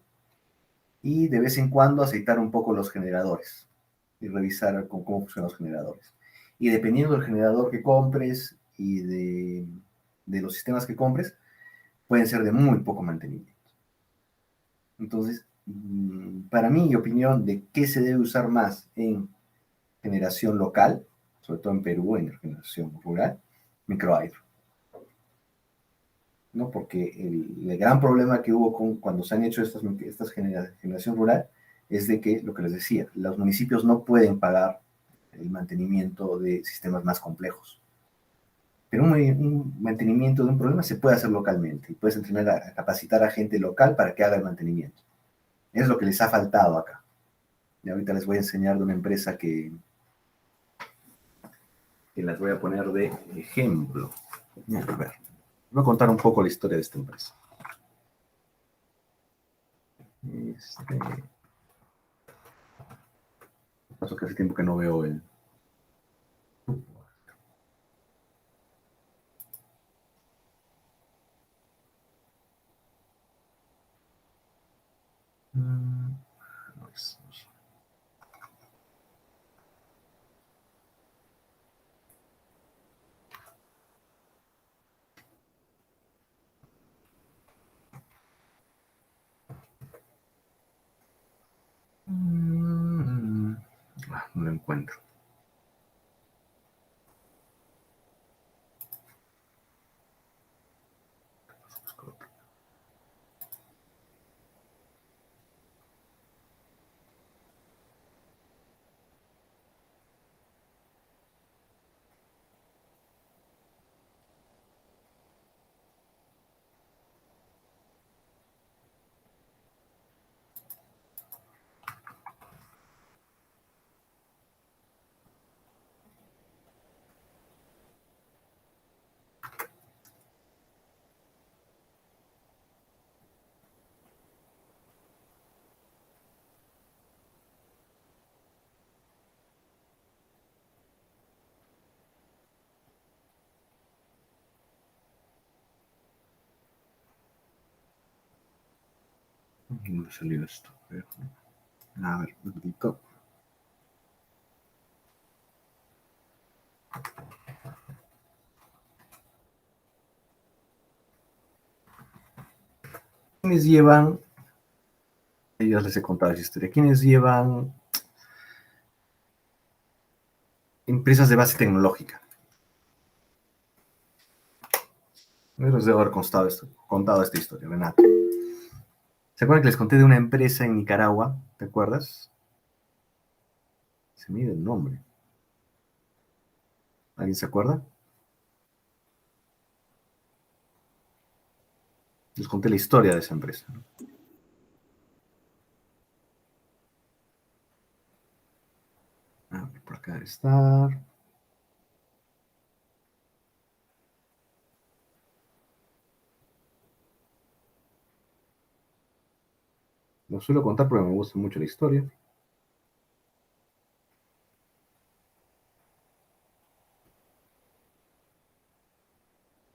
y de vez en cuando aceitar un poco los generadores y revisar cómo funcionan los generadores. Y dependiendo del generador que compres y de los sistemas que compres, pueden ser de muy poco mantenimiento. Entonces, para mí, mi opinión de qué se debe usar más en generación local, sobre todo en Perú, en generación rural, microhidro. ¿No? Porque el gran problema que hubo cuando se han hecho estas generación rural es de que, lo que les decía, los municipios no pueden pagar el mantenimiento de sistemas más complejos. Pero un mantenimiento de un problema se puede hacer localmente y puedes entrenar a capacitar a gente local para que haga el mantenimiento. Es lo que les ha faltado acá. Y ahorita les voy a enseñar de una empresa que las voy a poner de ejemplo. A ver, voy a contar un poco la historia de esta empresa. Pasó que hace tiempo que no veo el... No es... no lo encuentro. ¿Dónde salió esto? A ver, un poquito. ¿Quiénes llevan? Ellos les he contado esa historia. ¿Quiénes llevan empresas de base tecnológica? Les debo haber contado esta historia, Renato. ¿Se acuerdan que les conté de una empresa en Nicaragua? ¿Te acuerdas? Se me dio el nombre. ¿Alguien se acuerda? Les conté la historia de esa empresa. dejar estar. Lo suelo contar porque me gusta mucho la historia.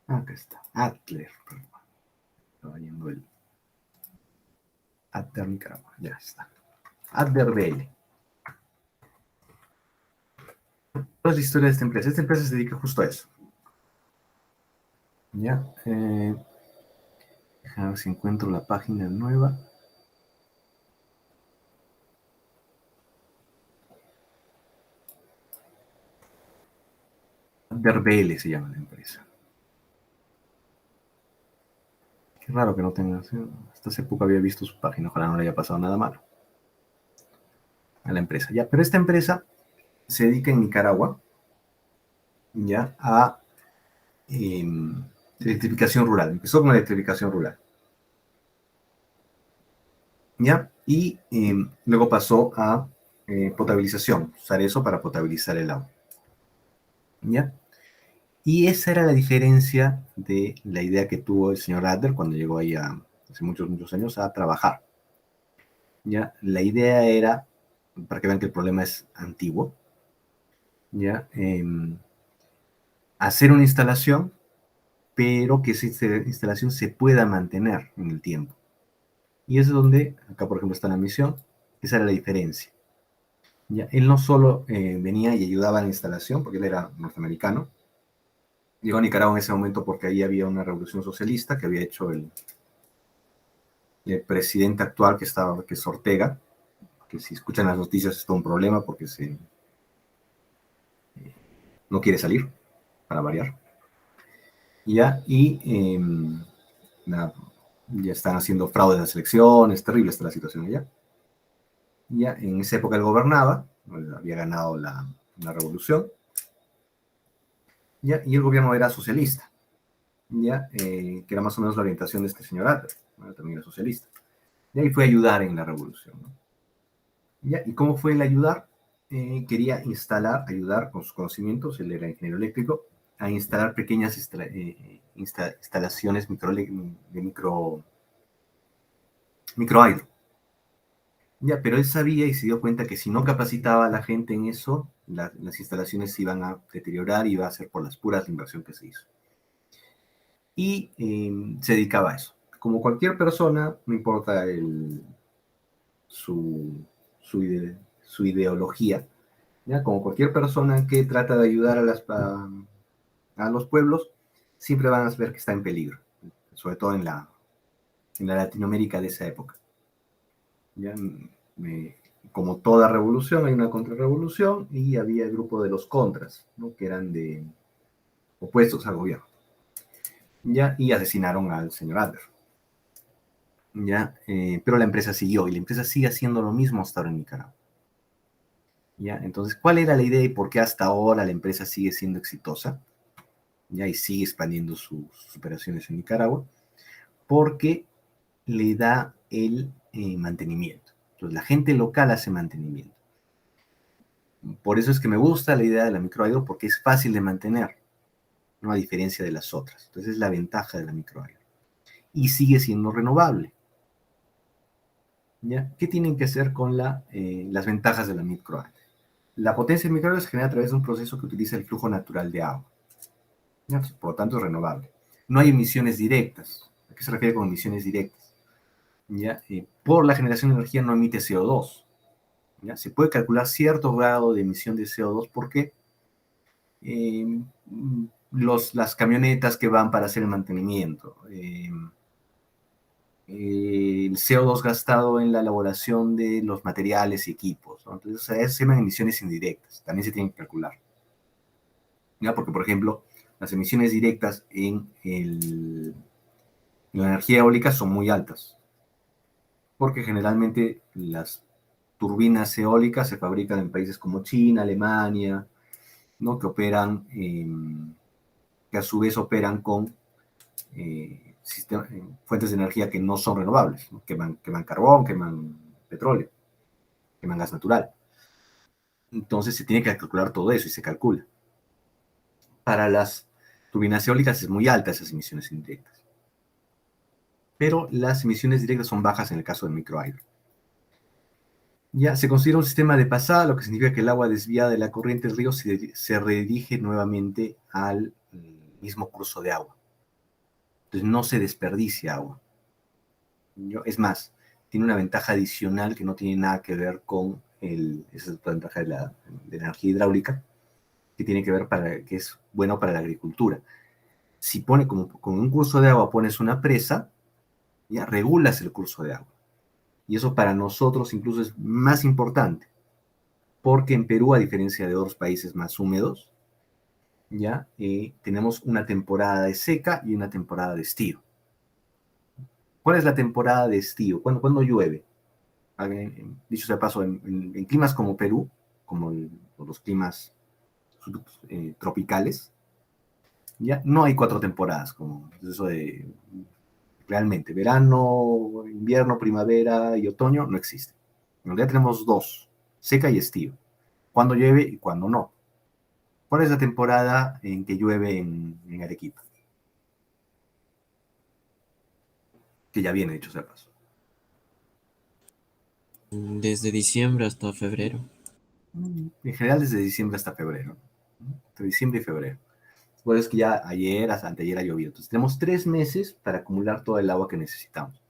Acá está. Adler. Estaba yendo el Adler Nicaragua. Ya está. Adler BL. ¿Cuál es la historia de esta empresa? Esta empresa se dedica justo a eso. Ya. Déjame ver si encuentro la página nueva. Adler BL se llama la empresa. Qué raro que no tenga. Hasta hace poco había visto su página. Ojalá no le haya pasado nada malo a la empresa. Ya, pero esta empresa se dedica en Nicaragua ya a electrificación rural. Empezó con la electrificación rural. ¿Ya? Y luego pasó a potabilización, usar eso para potabilizar el agua. ¿Ya? Y esa era la diferencia de la idea que tuvo el señor Adler cuando llegó ahí hace muchos, muchos años a trabajar. ¿Ya? La idea era, para que vean que el problema es antiguo, ¿ya? Hacer una instalación, pero que esa instalación se pueda mantener en el tiempo. Y es donde, acá por ejemplo está la misión, esa era la diferencia. ¿Ya? Él no solo venía y ayudaba a la instalación, porque él era norteamericano, llegó a Nicaragua en ese momento porque ahí había una revolución socialista que había hecho el presidente actual que es Ortega, que si escuchan las noticias es todo un problema porque no quiere salir, para variar. ¿Ya? Y ya están haciendo fraude en las elecciones, terrible está la situación allá. Ya en esa época él gobernaba, había ganado la revolución, ¿ya? Y el gobierno era socialista, ¿ya? Que era más o menos la orientación de este señor Adler, ¿no? También era socialista. Y ahí fue a ayudar en la revolución, ¿no? ¿Ya? ¿Y cómo fue el ayudar? Quería ayudar con sus conocimientos, él era ingeniero eléctrico, a instalar pequeñas instalaciones de microhidro. Ya, pero él sabía y se dio cuenta que si no capacitaba a la gente en eso, las instalaciones se iban a deteriorar y iba a ser por las puras la inversión que se hizo. Y se dedicaba a eso. Como cualquier persona, no importa su ideología, ¿ya? Como cualquier persona que trata de ayudar a los pueblos, siempre van a ver que está en peligro, sobre todo en la Latinoamérica de esa época. ¿Ya? Como toda revolución, hay una contrarrevolución y había el grupo de los contras, ¿no? Que eran opuestos al gobierno. ¿Ya? Y asesinaron al señor Adler. ¿Ya? Pero la empresa siguió y la empresa sigue haciendo lo mismo hasta ahora en Nicaragua. ¿Ya? Entonces, ¿cuál era la idea y por qué hasta ahora la empresa sigue siendo exitosa? ¿Ya? Y sigue expandiendo sus operaciones en Nicaragua, porque le da el mantenimiento. Entonces, la gente local hace mantenimiento. Por eso es que me gusta la idea de la microhidro, porque es fácil de mantener, ¿no? A diferencia de las otras. Entonces, es la ventaja de la microhidro. Y sigue siendo renovable. ¿Ya? ¿Qué tienen que hacer con las ventajas de la microhidro? La potencia de microhidro se genera a través de un proceso que utiliza el flujo natural de agua. ¿Ya? Por lo tanto, es renovable. No hay emisiones directas. ¿A qué se refiere con emisiones directas? ¿Ya? Por la generación de energía no emite CO2. ¿Ya? Se puede calcular cierto grado de emisión de CO2 porque las camionetas que van para hacer el mantenimiento, el CO2 gastado en la elaboración de los materiales y equipos, ¿no? Entonces, o sea, eso se llaman emisiones indirectas, también se tienen que calcular. ¿Ya? Porque, por ejemplo, las emisiones directas en la energía eólica son muy altas, porque generalmente las turbinas eólicas se fabrican en países como China, Alemania, ¿no? Que operan, que a su vez operan con fuentes de energía que no son renovables, ¿no? Queman carbón, queman petróleo, queman gas natural. Entonces se tiene que calcular todo eso y se calcula. Para las turbinas eólicas es muy alta esas emisiones indirectas. Pero las emisiones directas son bajas en el caso del microhidro. Ya se considera un sistema de pasada, lo que significa que el agua desviada de la corriente del río se redirige nuevamente al mismo curso de agua. Entonces no se desperdicia agua. Es más, tiene una ventaja adicional que no tiene nada que ver con esa es la ventaja de la energía hidráulica, que tiene que ver que es bueno para la agricultura. Si con un curso de agua pones una presa, ya regulas el curso de agua. Y eso para nosotros incluso es más importante, porque en Perú, a diferencia de otros países más húmedos, ya tenemos una temporada de seca y una temporada de estío. ¿Cuál es la temporada de estío? ¿Cuándo llueve? Dicho sea de paso, en climas como Perú, como los climas tropicales, ya no hay 4 temporadas, como eso de realmente verano, invierno, primavera y otoño no existe. En realidad tenemos 2, seca y estío. Cuando llueve y cuando no. ¿Cuál es la temporada en que llueve en Arequipa? Que ya viene, dicho sea de paso. Desde diciembre hasta febrero. En general desde diciembre hasta febrero. Entre diciembre y febrero. Por eso es que ya ayer, hasta anteayer ha llovido. Entonces tenemos 3 meses para acumular todo el agua que necesitamos.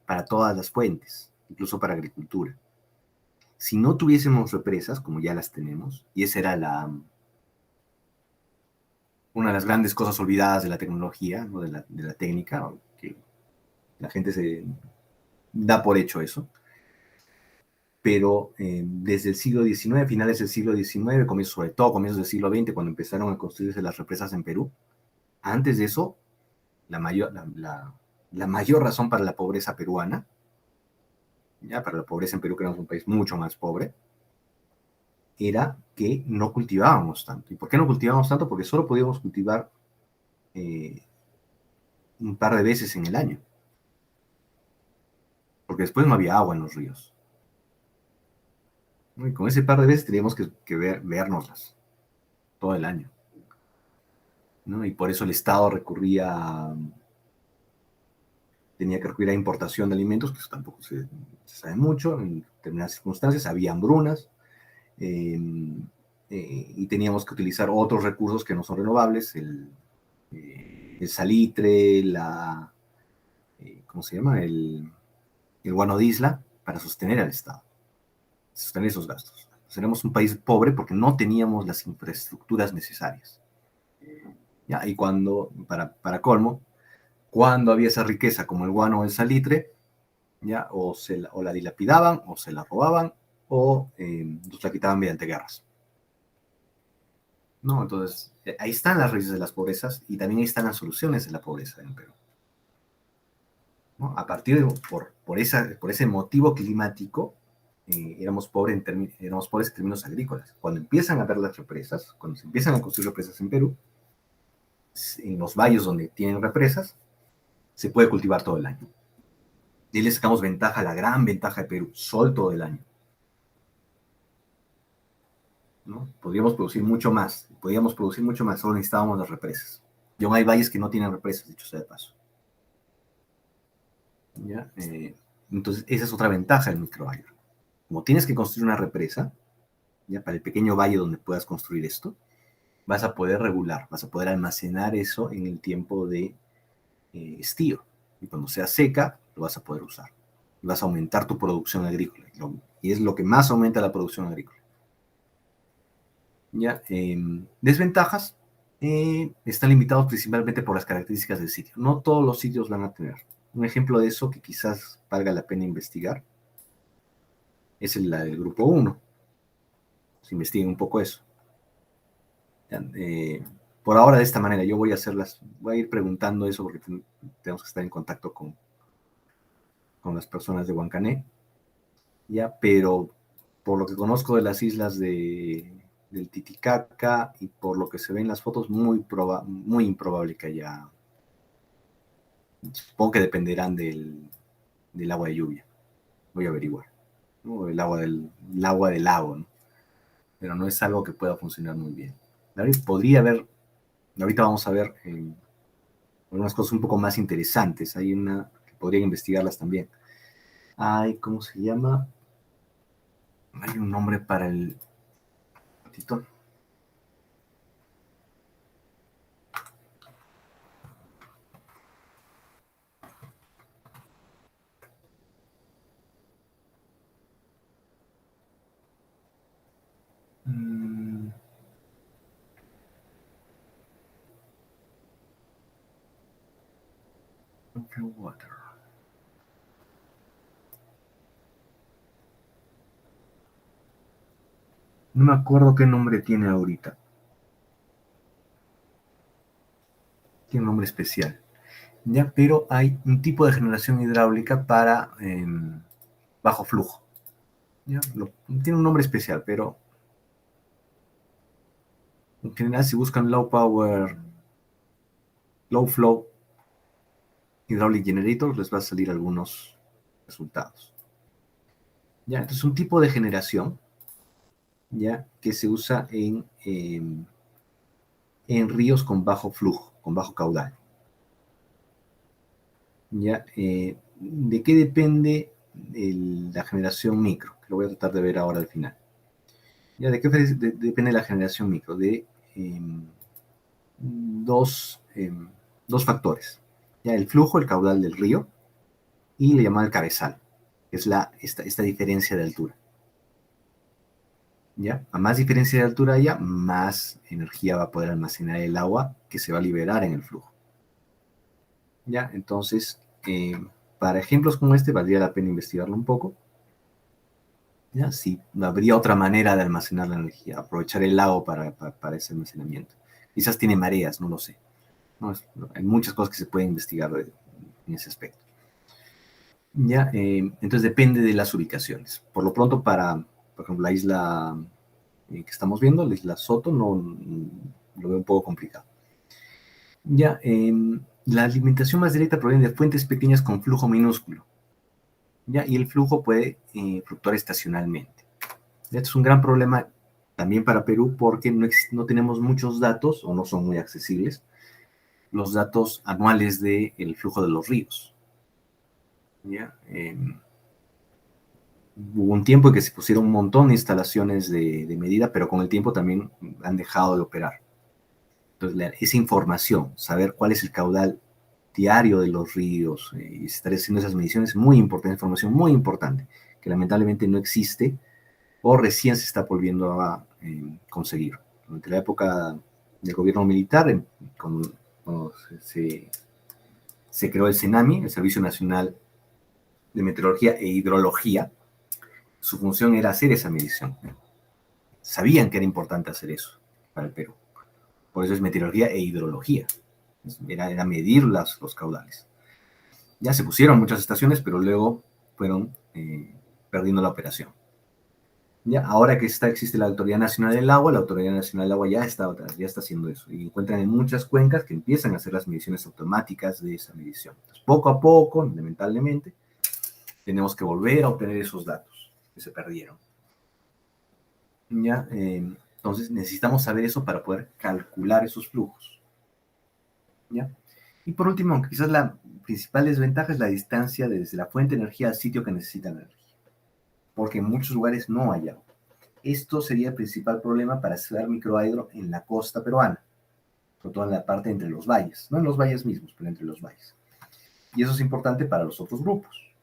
Para todas las fuentes, incluso para agricultura. Si no tuviésemos represas, como ya las tenemos, y esa era una de las grandes cosas olvidadas de la tecnología, ¿no? de la técnica, que la gente se da por hecho eso. Pero desde el siglo XIX, finales del siglo XIX, sobre todo comienzos del siglo XX, cuando empezaron a construirse las represas en Perú, antes de eso, la mayor razón para la pobreza peruana, ya para la pobreza en Perú, que éramos un país mucho más pobre, era que no cultivábamos tanto. ¿Y por qué no cultivábamos tanto? Porque solo podíamos cultivar un par de veces en el año. Porque después no había agua en los ríos. ¿No? Y con ese par de veces teníamos que vernoslas todo el año. ¿No? Y por eso el Estado tenía que recurrir a importación de alimentos, que eso tampoco se sabe mucho. En determinadas circunstancias había hambrunas. Y teníamos que utilizar otros recursos que no son renovables, el salitre, ¿cómo se llama? El guano de isla, para sostener al Estado, sostener esos gastos. Éramos un país pobre porque no teníamos las infraestructuras necesarias. ¿Ya? Y para colmo, cuando había esa riqueza como el guano o el salitre, ¿ya? O la dilapidaban, o se la robaban, o nos la quitaban mediante guerras. ¿No? Entonces, ahí están las raíces de las pobrezas y también ahí están las soluciones de la pobreza en Perú. ¿No? A partir por ese motivo climático, éramos pobres en términos agrícolas. Cuando empiezan a ver las represas, cuando se empiezan a construir represas en Perú, en los valles donde tienen represas, se puede cultivar todo el año. Y le sacamos ventaja, la gran ventaja de Perú, sol todo el año. ¿No? Podríamos producir mucho más, solo necesitábamos las represas. Y aún hay valles que no tienen represas, dicho sea de paso. ¿Ya? Entonces, esa es otra ventaja del microhidro. Como tienes que construir una represa, ya para el pequeño valle donde puedas construir esto, vas a poder regular, vas a poder almacenar eso en el tiempo de estío. Y cuando sea seca, lo vas a poder usar. Y vas a aumentar tu producción agrícola. Y es lo que más aumenta la producción agrícola. ¿Ya? Desventajas están limitados principalmente por las características del sitio. No todos los sitios van a tener. Un ejemplo de eso que quizás valga la pena investigar es el del grupo 1. Se investiguen un poco eso. Por ahora de esta manera, yo voy a ir preguntando eso porque tenemos que estar en contacto con las personas de Huancané, ya, pero por lo que conozco de las islas del Titicaca y por lo que se ve en las fotos, muy improbable que haya. Supongo que dependerán del agua de lluvia. Voy a averiguar. ¿No? El agua del lago, ¿no? pero no es algo que pueda funcionar muy bien. Podría haber, ahorita vamos a ver algunas cosas un poco más interesantes. Hay una que podrían investigarlas también. Hay, ¿cómo se llama? Hay un nombre para el ratito. Water. No me acuerdo qué nombre tiene ahorita. Tiene un nombre especial. ¿Ya? Pero hay un tipo de generación hidráulica para bajo flujo. ¿Ya? Tiene un nombre especial, pero en general si buscan low power, low flow hydraulic generators, les va a salir algunos resultados. ¿Ya? Entonces un tipo de generación, ¿ya? Que se usa en ríos con bajo flujo, con bajo caudal. ¿Ya? ¿De qué depende la generación micro? Que lo voy a tratar de ver ahora al final. ¿Ya? ¿De qué depende la generación micro? De dos factores. ¿Ya? El flujo, el caudal del río, y le llamamos el cabezal, que es esta diferencia de altura. ¿Ya? A más diferencia de altura haya, más energía va a poder almacenar el agua que se va a liberar en el flujo. ¿Ya? Entonces, para ejemplos como este, valdría la pena investigarlo un poco. ¿Ya? Si habría otra manera de almacenar la energía, aprovechar el lago para ese almacenamiento. Quizás tiene mareas, no lo sé. ¿No? Hay muchas cosas que se pueden investigar en ese aspecto. ¿Ya? Entonces depende de las ubicaciones. Por lo pronto, por ejemplo, la isla que estamos viendo, la isla Soto, lo veo un poco complicado. Ya, la alimentación más directa proviene de fuentes pequeñas con flujo minúsculo. ¿Ya? Y el flujo puede fluctuar estacionalmente. Esto es un gran problema también para Perú porque no tenemos muchos datos o no son muy accesibles los datos anuales del flujo de los ríos. ¿Ya? Hubo un tiempo en que se pusieron un montón de instalaciones de medida, pero con el tiempo también han dejado de operar. Entonces, esa información, saber cuál es el caudal diario de los ríos y estar haciendo esas mediciones es muy importante, información muy importante, que lamentablemente no existe o recién se está volviendo a conseguir. Durante la época del gobierno militar, cuando se creó el CENAMI, el Servicio Nacional de Meteorología e Hidrología, su función era hacer esa medición. Sabían que era importante hacer eso para el Perú. Por eso es meteorología e hidrología. Era medir los caudales. Ya se pusieron muchas estaciones, pero luego fueron perdiendo la operación. Ya, ahora que existe la Autoridad Nacional del Agua, la Autoridad Nacional del Agua ya está haciendo eso. Y encuentran en muchas cuencas que empiezan a hacer las mediciones automáticas de esa medición. Entonces, poco a poco, lamentablemente, tenemos que volver a obtener esos datos que se perdieron. ¿Ya? Entonces necesitamos saber eso para poder calcular esos flujos. ¿Ya? Y por último, aunque quizás la principal desventaja es la distancia desde la fuente de energía al sitio que necesita la energía, porque en muchos lugares no hay agua. Esto sería el principal problema para hacer microhidro en la costa peruana, sobre todo en la parte entre los valles, no en los valles mismos, pero entre los valles. Y eso es importante para los otros grupos,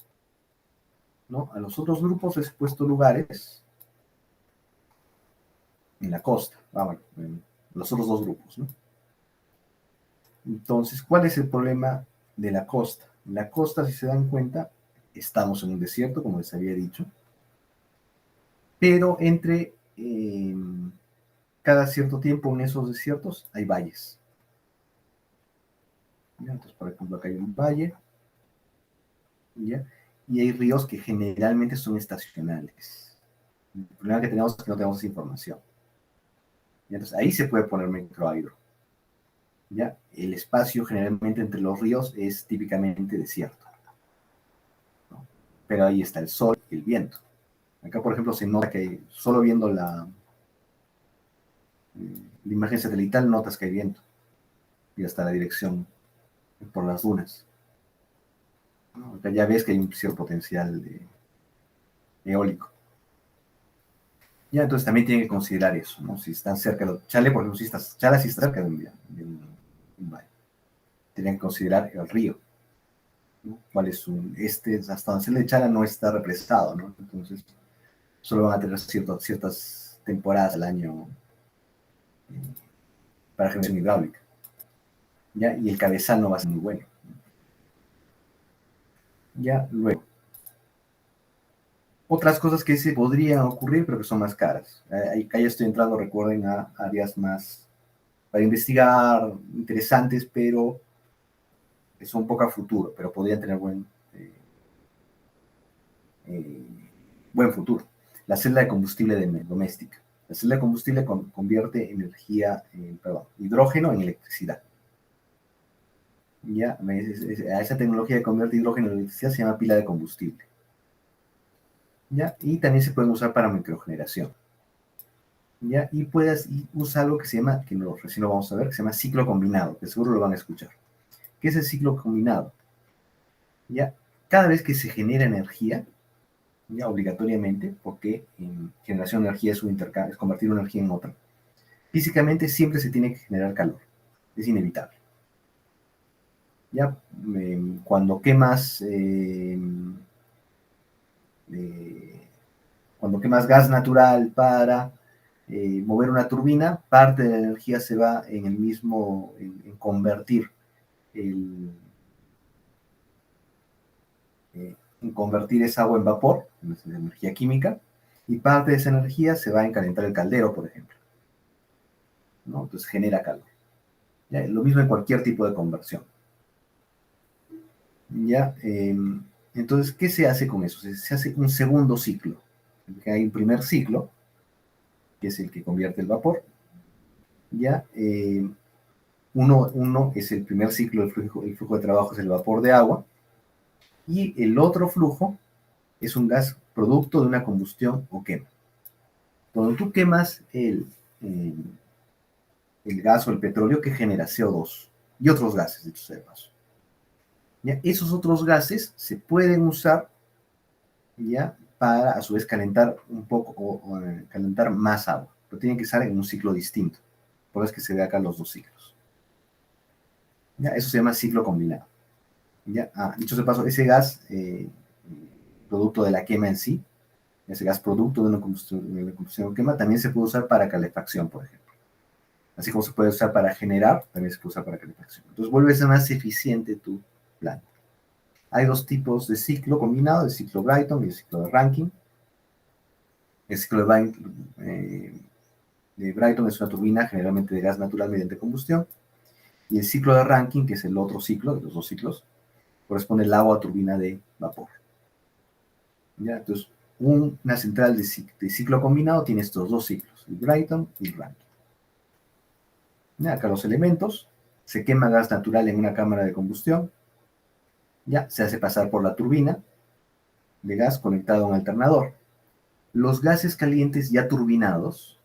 ¿no? A los otros grupos les he puesto lugares en la costa, en los otros dos grupos, ¿no? Entonces, ¿cuál es el problema de la costa? La costa, si se dan cuenta, estamos en un desierto, como les había dicho, pero entre cada cierto tiempo en esos desiertos hay valles. ¿Ya? Entonces, por ejemplo, acá hay un valle, ¿ya? Y hay ríos que generalmente son estacionales. El problema que tenemos es que no tenemos esa información. ¿Ya? Entonces, ahí se puede poner microhidro. ¿Ya? El espacio generalmente entre los ríos es típicamente desierto, ¿no? Pero ahí está el sol y el viento. Acá, por ejemplo, se nota que solo viendo la imagen satelital notas que hay viento y hasta la dirección por las dunas, ¿no? Acá ya ves que hay un cierto potencial eólico. Ya, entonces también tienen que considerar eso, ¿no? Si están cerca de Chale, por ejemplo, Chala sí está cerca de un valle. Tienen que considerar el río, ¿no? ¿Cuál es hasta donde se le Chala no está represado, ¿no? Entonces, solo van a tener ciertas temporadas al año para generación hidráulica, ¿ya? Y el cabezal no va a ser muy bueno. Ya, luego. Otras cosas que se podrían ocurrir, pero que son más caras. Acá ya estoy entrando, recuerden, a áreas más para investigar, interesantes, pero que son poco a futuro, pero podrían tener eh, buen futuro. La celda de combustible doméstica. La celda de combustible convierte hidrógeno en electricidad. Ya, a esa tecnología de convertir hidrógeno en electricidad se llama pila de combustible. ¿Ya? Y también se pueden usar para microgeneración. ¿Ya? Y puedes usar algo que se llama, que recién lo vamos a ver, que se llama ciclo combinado, que seguro lo van a escuchar. ¿Qué es el ciclo combinado? ¿Ya? Cada vez que se genera energía, ya obligatoriamente, porque en generación de energía es un intercambio, es convertir una energía en otra, físicamente siempre se tiene que generar calor, es inevitable. ¿Ya? Cuando quemas gas natural para mover una turbina, parte de la energía se va en convertir en convertir esa agua en vapor, en energía química, y parte de esa energía se va en calentar el caldero, por ejemplo, ¿no? Entonces genera calor. ¿Ya? Lo mismo en cualquier tipo de conversión. ¿Ya? Entonces, ¿qué se hace con eso? Se hace un segundo ciclo. Hay un primer ciclo, que es el que convierte el vapor. ¿Ya? Uno es el primer ciclo, el flujo de trabajo es el vapor de agua, y el otro flujo es un gas producto de una combustión o quema. Cuando tú quemas el gas o el petróleo, que genera CO2 y otros gases, dicho sea de paso. ¿Ya? Esos otros gases se pueden usar, ¿ya?, para a su vez calentar un poco o calentar más agua, pero tienen que estar en un ciclo distinto. Por eso es que se ve acá los dos ciclos. ¿Ya? Eso se llama ciclo combinado. ¿Ya? Dicho sea de paso, ese gas producto de la quema en sí, ese gas producto de una combustión o quema, también se puede usar para calefacción, por ejemplo. Así como se puede usar para generar, también se puede usar para calefacción. Entonces vuelve a ser más eficiente tu planta. Hay dos tipos de ciclo combinado, el ciclo Brayton y el ciclo de Rankine. El ciclo de Brayton es una turbina generalmente de gas natural mediante combustión. Y el ciclo de Rankine, que es el otro ciclo, de los dos ciclos, corresponde al agua a turbina de vapor. ¿Ya? Entonces, una central de ciclo combinado tiene estos dos ciclos, el Brayton y el Rankine. ¿Ya? Acá los elementos: se quema gas natural en una cámara de combustión, ya se hace pasar por la turbina de gas conectado a un alternador. Los gases calientes ya turbinados,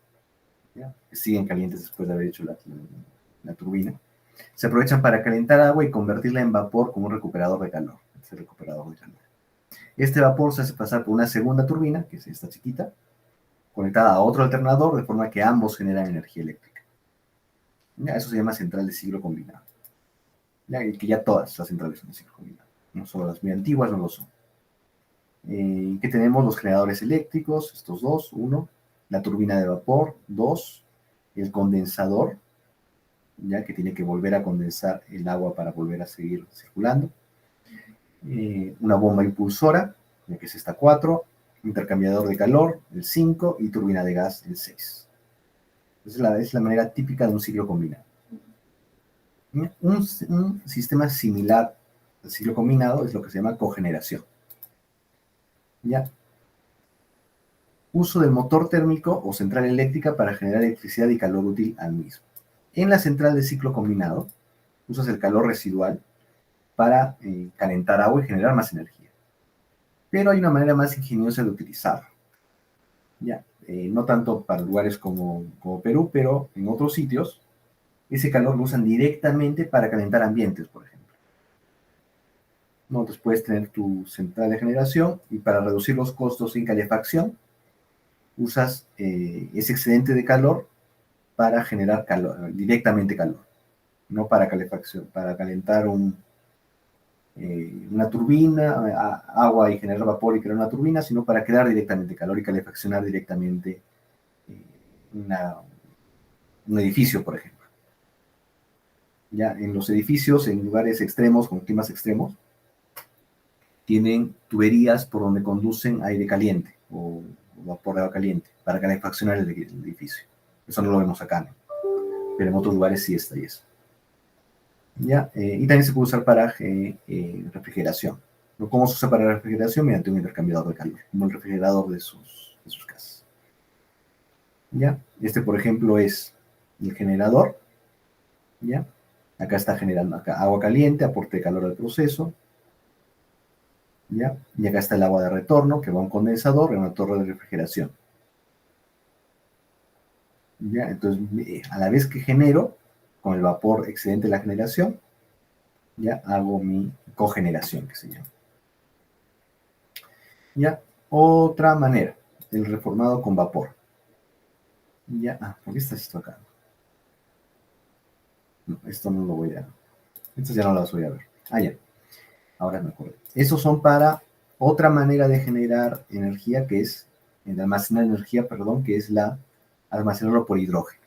¿ya?, que siguen calientes después de haber hecho la turbina, se aprovechan para calentar agua y convertirla en vapor como un recuperador de calor. Este vapor se hace pasar por una segunda turbina, que es esta chiquita, conectada a otro alternador, de forma que ambos generan energía eléctrica. ¿Ya? Eso se llama central de ciclo combinado. ¿Ya? Y que ya todas las centrales son de ciclo combinado. No solo las muy antiguas no lo son. Que tenemos los generadores eléctricos, estos dos: uno, la turbina de vapor; dos, el condensador, ya que tiene que volver a condensar el agua para volver a seguir circulando; una bomba impulsora, ya que es esta 4, intercambiador de calor, el 5, y turbina de gas, el 6. Es la manera típica de un ciclo combinado. Un sistema similar al ciclo combinado es lo que se llama cogeneración. ¿Ya? Uso del motor térmico o central eléctrica para generar electricidad y calor útil al mismo. En la central de ciclo combinado, usas el calor residual para calentar agua y generar más energía. Pero hay una manera más ingeniosa de utilizarlo. ¿Ya? no tanto para lugares como Perú, pero en otros sitios, ese calor lo usan directamente para calentar ambientes, por ejemplo. ¿No? Entonces puedes tener tu central de generación y para reducir los costos en calefacción, usas ese excedente de calor para generar calor, directamente calor, no para calefacción, para calentar una turbina, agua y generar vapor y crear una turbina, sino para crear directamente calor y calefaccionar directamente eh, un edificio, por ejemplo. Ya en los edificios, en lugares extremos, con climas extremos, tienen tuberías por donde conducen aire caliente o vapor de agua caliente para calefaccionar el edificio. Eso no lo vemos acá, ¿no? Pero en otros lugares sí está y eso. ¿Ya? Y también se puede usar para refrigeración. ¿Cómo se usa para la refrigeración? Mediante un intercambiador de calor, como el refrigerador de sus casas. ¿Ya? Este, por ejemplo, es el generador. ¿Ya? Acá está generando agua caliente, aporte de calor al proceso. ¿Ya? Y acá está el agua de retorno, que va a un condensador en una torre de refrigeración. ¿Ya? Entonces, a la vez que genero, con el vapor excedente de la generación, ya hago mi cogeneración, que se llama. ¿Ya? Otra manera, el reformado con vapor. ¿Ya? ¿Por qué está esto acá? No, esto no lo voy a... Estas ya no las voy a ver. Ya. Ahora me acuerdo. Esos son para otra manera de generar energía, que es, de almacenar energía, perdón, que es la almacenarlo por hidrógeno.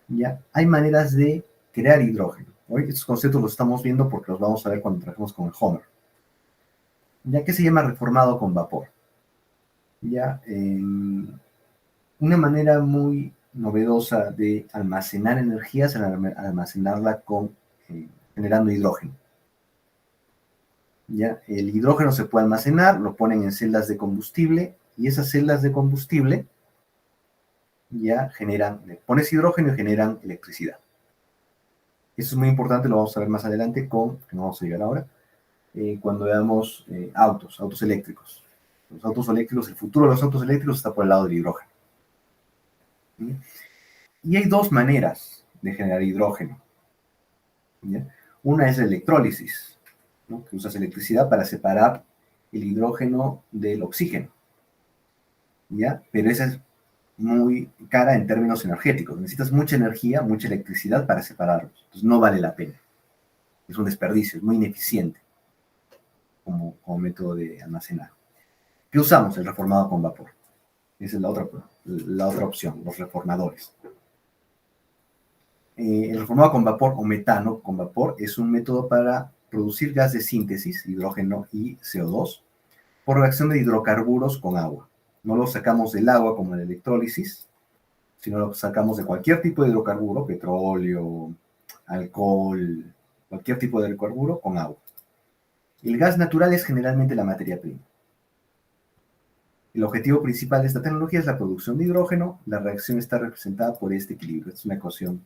¿Ya? Hay maneras de crear hidrógeno. Hoy estos conceptos los estamos viendo porque los vamos a ver cuando trabajemos con el Homer. ¿Ya? ¿Qué se llama reformado con vapor? ¿Ya? Una manera muy novedosa de almacenar energía es almacenarla generando hidrógeno. ¿Ya? El hidrógeno se puede almacenar, lo ponen en celdas de combustible y esas celdas de combustible ya generan, le pones hidrógeno y generan electricidad. Eso es muy importante, lo vamos a ver más adelante que no vamos a llegar ahora, cuando veamos autos eléctricos. Los autos eléctricos, el futuro de los autos eléctricos está por el lado del hidrógeno. ¿Sí? Y hay dos maneras de generar hidrógeno. ¿Ya? Una es la electrólisis, ¿no? Que usas electricidad para separar el hidrógeno del oxígeno. ¿Ya? Pero esa es muy cara en términos energéticos. Necesitas mucha energía, mucha electricidad para separarlos. Entonces no vale la pena. Es un desperdicio, es muy ineficiente como método de almacenar. ¿Qué usamos? El reformado con vapor. Esa es la otra opción, los reformadores. El reformado con vapor o metano con vapor es un método para producir gas de síntesis, hidrógeno y CO2, por reacción de hidrocarburos con agua. No lo sacamos del agua como en la electrólisis, sino lo sacamos de cualquier tipo de hidrocarburo, petróleo, alcohol, cualquier tipo de hidrocarburo con agua. El gas natural es generalmente la materia prima. El objetivo principal de esta tecnología es la producción de hidrógeno. La reacción está representada por este equilibrio. Es una ecuación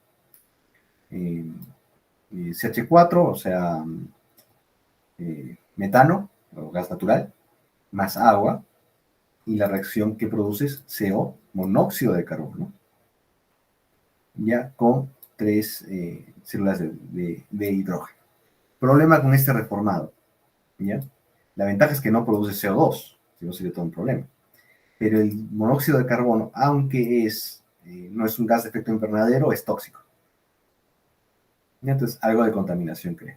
CH4, o sea, metano, o gas natural, más agua, y la reacción que produce es CO, monóxido de carbono, ya con 3 células de hidrógeno. Problema con este reformado, ¿ya? La ventaja es que no produce CO2, si no sería todo un problema. Pero el monóxido de carbono, aunque no es un gas de efecto invernadero, es tóxico. Entonces, algo de contaminación crea.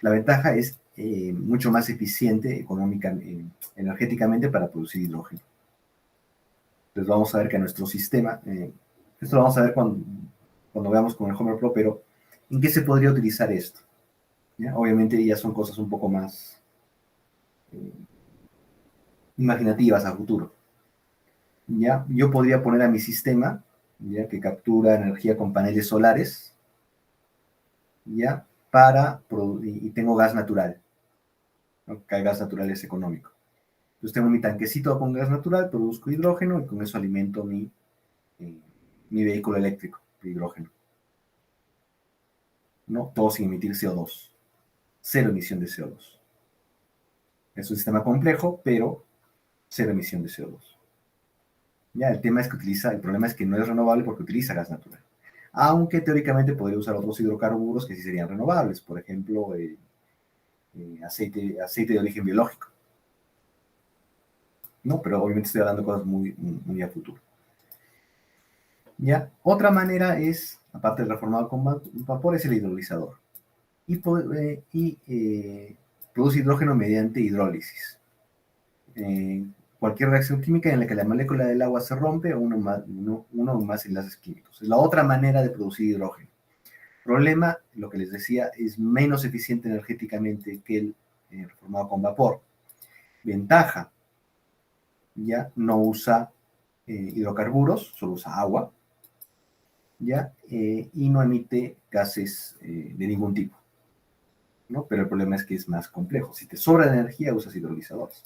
La ventaja es mucho más eficiente energéticamente para producir hidrógeno. Entonces vamos a ver que nuestro sistema, esto lo vamos a ver cuando veamos con el Homer Pro, pero ¿en qué se podría utilizar esto? ¿Ya? Obviamente ya son cosas un poco más imaginativas a futuro. ¿Ya? Yo podría poner a mi sistema, ¿ya? Que captura energía con paneles solares, ¿ya? Y tengo gas natural, ¿no? Que el gas natural es económico. Entonces tengo mi tanquecito con gas natural, produzco hidrógeno y con eso alimento mi vehículo eléctrico de hidrógeno. ¿No? Todo sin emitir CO2. Cero emisión de CO2. Es un sistema complejo, pero cero emisión de CO2. Ya, el problema es que no es renovable porque utiliza gas natural. Aunque teóricamente podría usar otros hidrocarburos que sí serían renovables, por ejemplo, aceite de origen biológico, ¿no? Pero obviamente estoy hablando de cosas muy a futuro. ¿Ya? Otra manera es, aparte del reformado con vapor, es el hidrolizador. Y produce hidrógeno mediante hidrólisis. Cualquier reacción química en la que la molécula del agua se rompe o uno o más enlaces químicos. Es la otra manera de producir hidrógeno. Problema, lo que les decía, es menos eficiente energéticamente que el reformado con vapor. Ventaja, ya no usa hidrocarburos, solo usa agua, ya, y no emite gases de ningún tipo, ¿no? Pero el problema es que es más complejo. Si te sobra energía, usas hidrolizadores.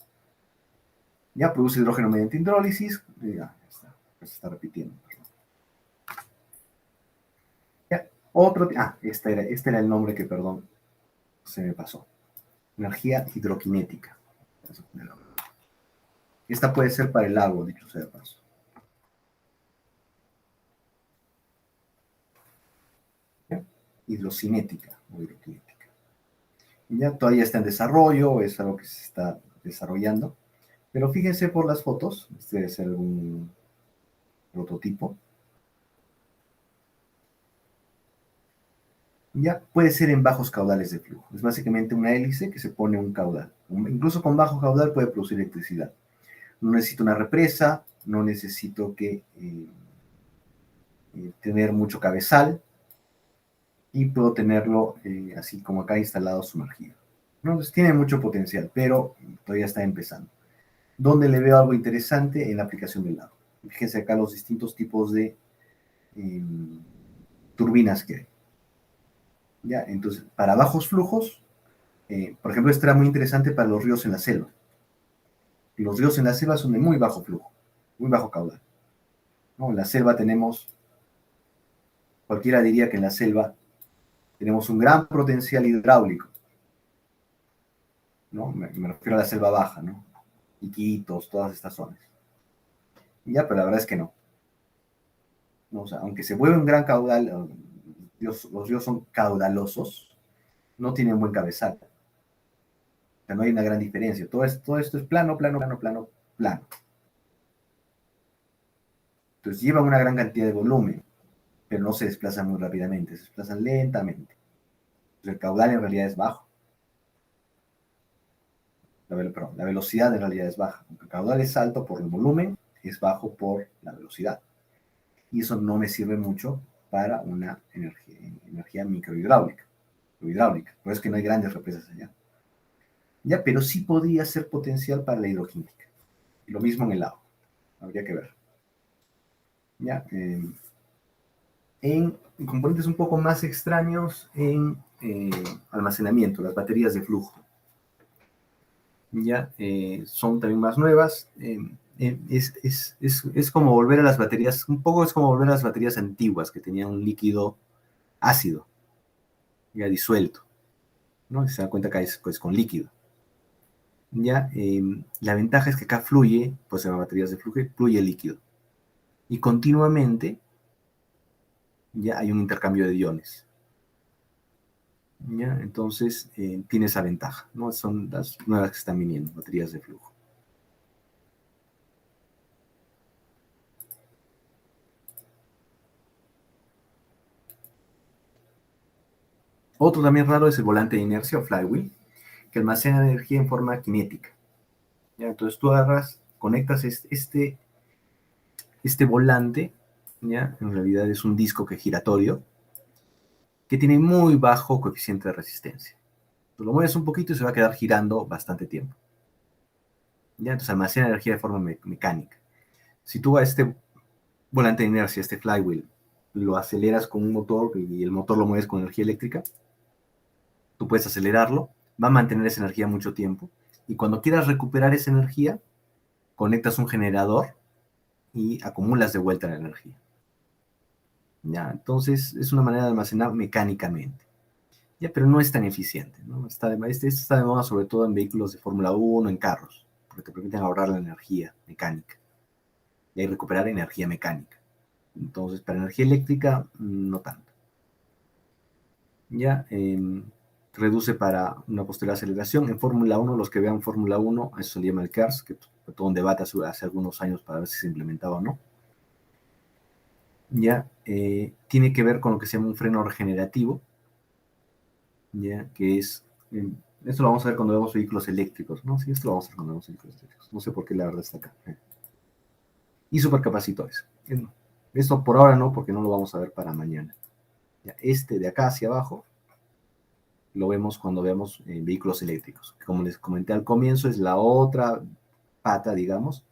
Ya produce hidrógeno mediante hidrólisis, ya está, se está repitiendo. Ya, este era el nombre que, perdón, se me pasó. Energía hidroquinética. Esta puede ser para el agua, dicho sea de paso. ¿Ya? Hidrocinética o hidroquinética. Ya todavía está en desarrollo, es algo que se está desarrollando. Pero fíjense por las fotos, este debe ser algún prototipo. Ya puede ser en bajos caudales de flujo. Es básicamente una hélice que se pone un caudal. Incluso con bajo caudal puede producir electricidad. No necesito una represa, no necesito tener mucho cabezal y puedo tenerlo así como acá instalado sumergido. ¿No? Entonces tiene mucho potencial, pero todavía está empezando. ¿Dónde le veo algo interesante? En la aplicación del agua. Fíjense acá los distintos tipos de turbinas que hay. ¿Ya? Entonces, para bajos flujos, por ejemplo, esto era muy interesante para los ríos en la selva. Los ríos en la selva son de muy bajo flujo, muy bajo caudal, ¿no? En la selva cualquiera diría que en la selva tenemos un gran potencial hidráulico, ¿no? Me refiero a la selva baja, ¿no? Iquitos, todas estas zonas. Ya, pero la verdad es que no. ¿No? O sea, aunque se mueve un gran caudal, los ríos son caudalosos, no tienen buen cabezal. O sea, no hay una gran diferencia. Todo esto es plano, plano, plano, plano, plano. Entonces llevan una gran cantidad de volumen, pero no se desplazan muy rápidamente, se desplazan lentamente. Entonces el caudal en realidad es bajo. La velocidad en realidad es baja. Aunque el caudal es alto por el volumen, es bajo por la velocidad. Y eso no me sirve mucho para una energía microhidráulica o hidráulica. Por eso es que no hay grandes represas allá. Ya, pero sí podría ser potencial para la hidroquímica. Y lo mismo en el agua. Habría que ver. Ya, en componentes un poco más extraños en almacenamiento, las baterías de flujo. Ya son también más nuevas. Es como volver a las baterías, un poco es como volver a las baterías antiguas que tenían un líquido ácido, ya disuelto, ¿no? Se da cuenta que es pues, con líquido. Ya, la ventaja es que acá fluye, pues en las baterías de flujo, fluye líquido. Y continuamente ya hay un intercambio de iones. ¿Ya? Entonces tiene esa ventaja, ¿no? Son las nuevas que están viniendo, baterías de flujo. Otro también raro es el volante de inercia o flywheel, que almacena energía en forma cinética. ¿Ya? Entonces tú agarras, conectas este volante, ¿ya? En realidad es un disco que giratorio, que tiene muy bajo coeficiente de resistencia. Tú lo mueves un poquito y se va a quedar girando bastante tiempo. ¿Ya? Entonces almacena energía de forma mecánica. Si tú a este volante de inercia, este flywheel, lo aceleras con un motor y el motor lo mueves con energía eléctrica, tú puedes acelerarlo, va a mantener esa energía mucho tiempo, y cuando quieras recuperar esa energía, conectas un generador y acumulas de vuelta la energía. ¿Ya? Entonces es una manera de almacenar mecánicamente. Ya, pero no es tan eficiente, ¿no? Este está de moda sobre todo en vehículos de Fórmula 1, en carros, porque te permiten ahorrar la energía mecánica. y recuperar energía mecánica. Entonces, para energía eléctrica, no tanto. Ya, reduce para una posterior aceleración. En Fórmula 1, los que vean Fórmula 1, eso se llama el KERS, que fue todo un debate hace algunos años para ver si se implementaba o no. Ya, tiene que ver con lo que se llama un freno regenerativo, ya, que es, esto lo vamos a ver cuando vemos vehículos eléctricos, ¿no? Sí, esto lo vamos a ver cuando vemos vehículos eléctricos. No sé por qué la verdad está acá. Y supercapacitores. Esto por ahora no, porque no lo vamos a ver para mañana. Ya, este de acá hacia abajo lo vemos cuando vemos vehículos eléctricos. Como les comenté al comienzo, es la otra pata, digamos,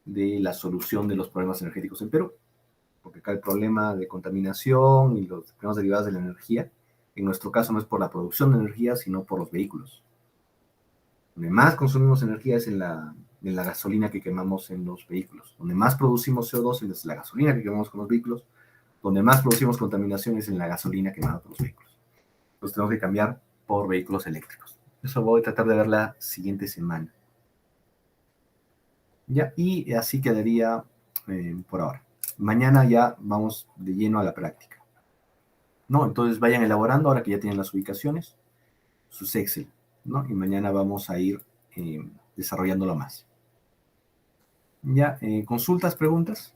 de la solución de los problemas energéticos en Perú. Porque acá el problema de contaminación y los problemas derivados de la energía, en nuestro caso no es por la producción de energía, sino por los vehículos. Donde más consumimos energía es en la gasolina que quemamos en los vehículos. Donde más producimos CO2 es la gasolina que quemamos con los vehículos. Donde más producimos contaminación es en la gasolina quemada por los vehículos. Entonces tenemos que cambiar por vehículos eléctricos. Eso voy a tratar de ver la siguiente semana. Ya, y así quedaría por ahora. Mañana ya vamos de lleno a la práctica. ¿No? Entonces vayan elaborando, ahora que ya tienen las ubicaciones, sus Excel, ¿no? Y mañana vamos a ir desarrollándolo más. Ya, consultas, preguntas.